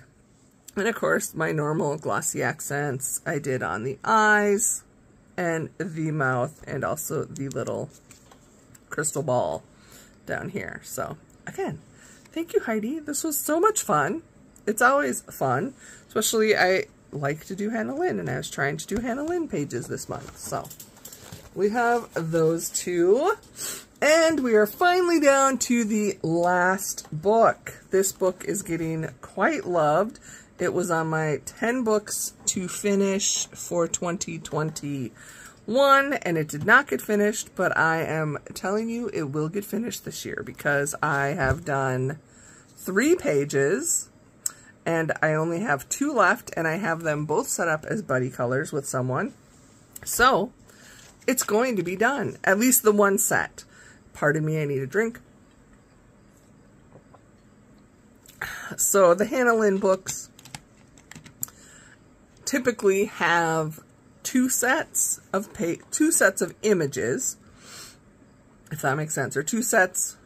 And of course, my normal glossy accents I did on the eyes and the mouth and also the little crystal ball down here. So again, thank you, Heidi. This was so much fun. It's always fun, especially I like to do Hannah Lynn, and I was trying to do Hannah Lynn pages this month. So we have those 2, and we are finally down to the last book. This book is getting quite loved. It was on my 10 books to finish for 2021, and it did not get finished, but I am telling you it will get finished this year because I have done 3 pages. And I only have 2 left, and I have them both set up as buddy colors with someone. So, it's going to be done. At least the one set. Pardon me, I need a drink. So, the Hannah Lynn books typically have 2 sets of images, if that makes sense, or 2 sets,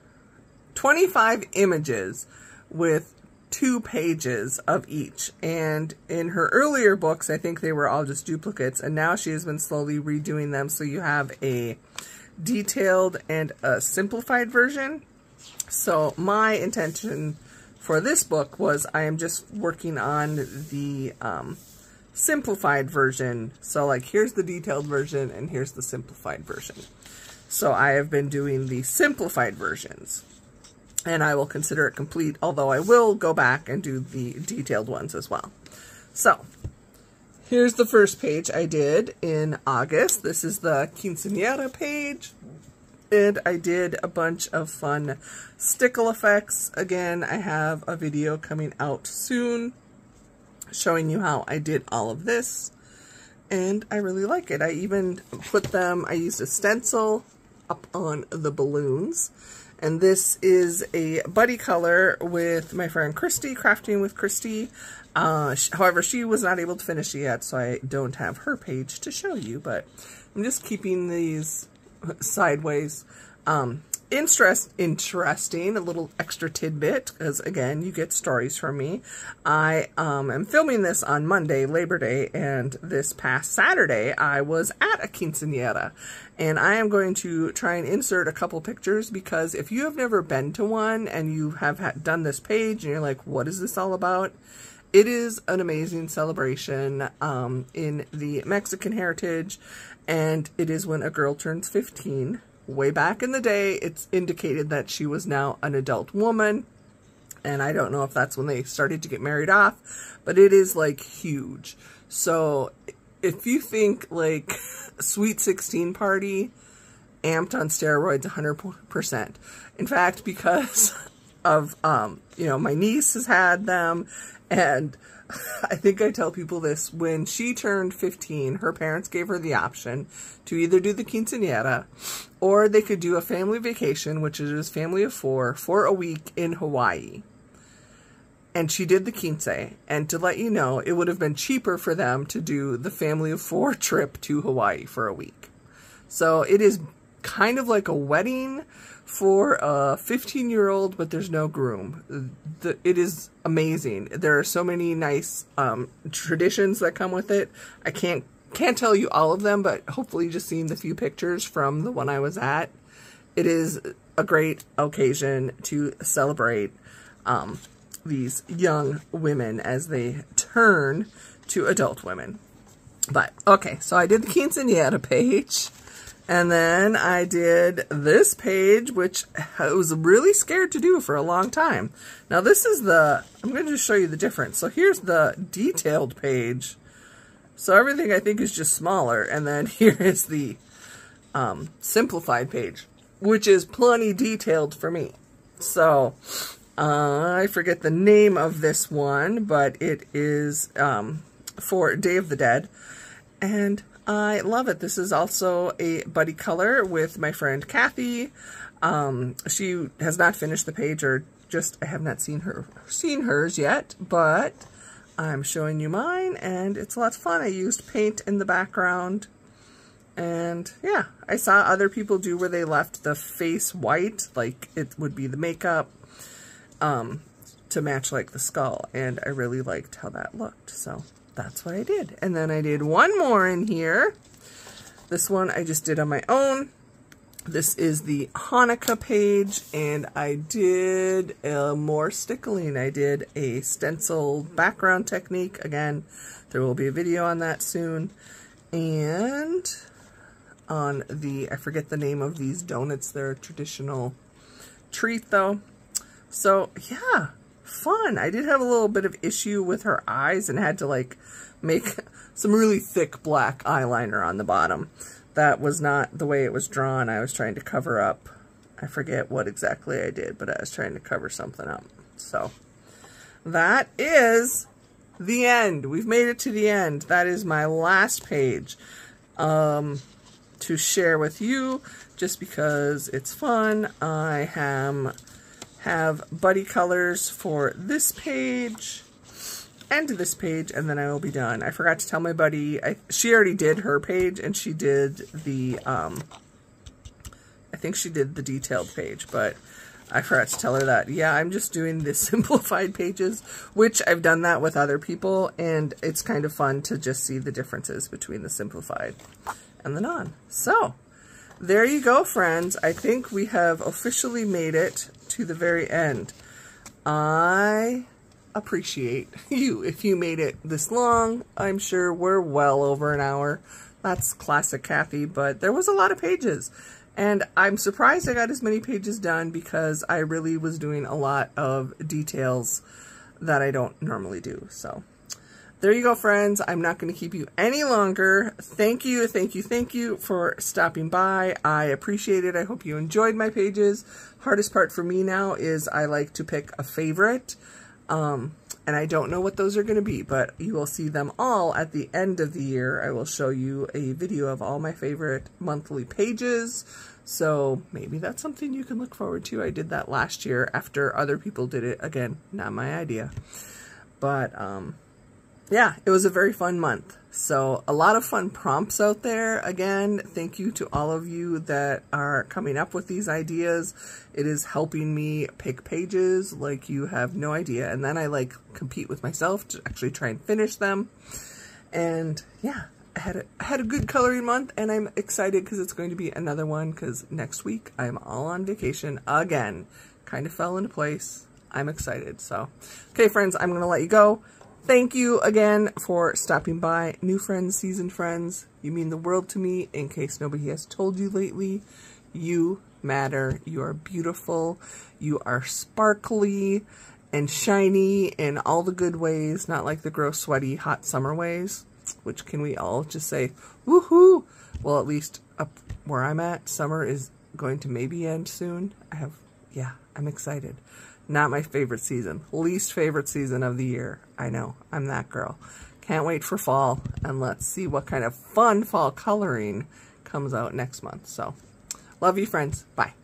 25 images with 2 pages of each. And in her earlier books, I think they were all just duplicates, and now she has been slowly redoing them, so you have a detailed and a simplified version. So my intention for this book was I am just working on the simplified version. So like here's the detailed version and here's the simplified version. So I have been doing the simplified versions. And I will consider it complete, although I will go back and do the detailed ones as well. So, here's the first page I did in August. This is the Quinceañera page. And I did a bunch of fun stickle effects. Again, I have a video coming out soon showing you how I did all of this. And I really like it. I even put them, I used a stencil up on the balloons. And this is a buddy color with my friend Christy, Crafting with Christy. However, she was not able to finish it yet, so I don't have her page to show you. But I'm just keeping these sideways. interesting, a little extra tidbit, because again, you get stories from me. I am filming this on Monday, Labor Day, and this past Saturday, I was at a quinceañera, and I am going to try and insert a couple pictures, because if you have never been to one, and you have done this page, and you're like, what is this all about? It is an amazing celebration in the Mexican heritage, and it is when a girl turns 15. Way back in the day, it's indicated that she was now an adult woman, and I don't know if that's when they started to get married off, but it is like huge. So if you think like Sweet 16 party amped on steroids 100%. In fact, because of you know, my niece has had them, and I think I tell people this, when she turned 15, her parents gave her the option to either do the quinceañera, or they could do a family vacation, which is family of 4, for a week in Hawaii. And she did the quince, and to let you know, it would have been cheaper for them to do the family of 4 trip to Hawaii for a week. So it is kind of like a wedding for a 15-year-old, but there's no groom. It is amazing. There are so many nice traditions that come with it. I can't tell you all of them, but hopefully just seeing the few pictures from the one I was at, it is a great occasion to celebrate these young women as they turn to adult women. But, okay, so I did the quinceañera page. And then I did this page, which I was really scared to do for a long time. Now this is I'm going to just show you the difference. So here's the detailed page. So everything I think is just smaller. And then here is the simplified page, which is plenty detailed for me. So I forget the name of this one, but it is for Day of the Dead. And I love it. This is also a buddy color with my friend Kathy. She has not finished the page, or just I have not seen hers yet, but I'm showing you mine, and it's a lot of fun. I used paint in the background, and yeah, I saw other people do where they left the face white, like it would be the makeup, to match like the skull, and I really liked how that looked, so that's what I did. And then I did one more in here. This one I just did on my own. This is the Hanukkah page, and I did more stickling. I did a stencil background technique. Again, there will be a video on that soon. And on I forget the name of these donuts. They're a traditional treat though. So yeah, fun. I did have a little bit of issue with her eyes and had to like make some really thick black eyeliner on the bottom. That was not the way it was drawn. I was trying to cover up, I forget what exactly I did, but I was trying to cover something up. So that is the end. We've made it to the end. That is my last page to share with you, just because it's fun. I have buddy colors for this page and this page, and then I will be done. I forgot to tell my buddy, she already did her page, and she did the, I think she did the detailed page, but I forgot to tell her that, yeah, I'm just doing the simplified pages, which I've done that with other people, and it's kind of fun to just see the differences between the simplified and the non. So, there you go, friends. I think we have officially made it to the very end. I appreciate you if you made it this long. I'm sure we're well over an hour. That's classic Kathy, but there was a lot of pages. And I'm surprised I got as many pages done, because I really was doing a lot of details that I don't normally do. So there you go, friends. I'm not going to keep you any longer. Thank you, thank you, thank you for stopping by. I appreciate it. I hope you enjoyed my pages. Hardest part for me now is I like to pick a favorite. And I don't know what those are going to be, but you will see them all at the end of the year. I will show you a video of all my favorite monthly pages. So maybe that's something you can look forward to. I did that last year after other people did it. Again, not my idea. But yeah, it was a very fun month. So a lot of fun prompts out there. Again, thank you to all of you that are coming up with these ideas. It is helping me pick pages like you have no idea. And then I like compete with myself to actually try and finish them. And yeah, I had a good coloring month, and I'm excited because it's going to be another one, because next week I'm all on vacation again. Kind of fell into place. I'm excited. So, okay, friends, I'm going to let you go. Thank you again for stopping by. New friends, seasoned friends, you mean the world to me. In case nobody has told you lately, you matter. You are beautiful. You are sparkly and shiny in all the good ways, not like the gross, sweaty, hot summer ways, which can we all just say, woohoo! Well, at least up where I'm at, summer is going to maybe end soon. Yeah, I'm excited. Not my favorite season. Least favorite season of the year. I know. I'm that girl. Can't wait for fall. And let's see what kind of fun fall coloring comes out next month. So, love you, friends. Bye.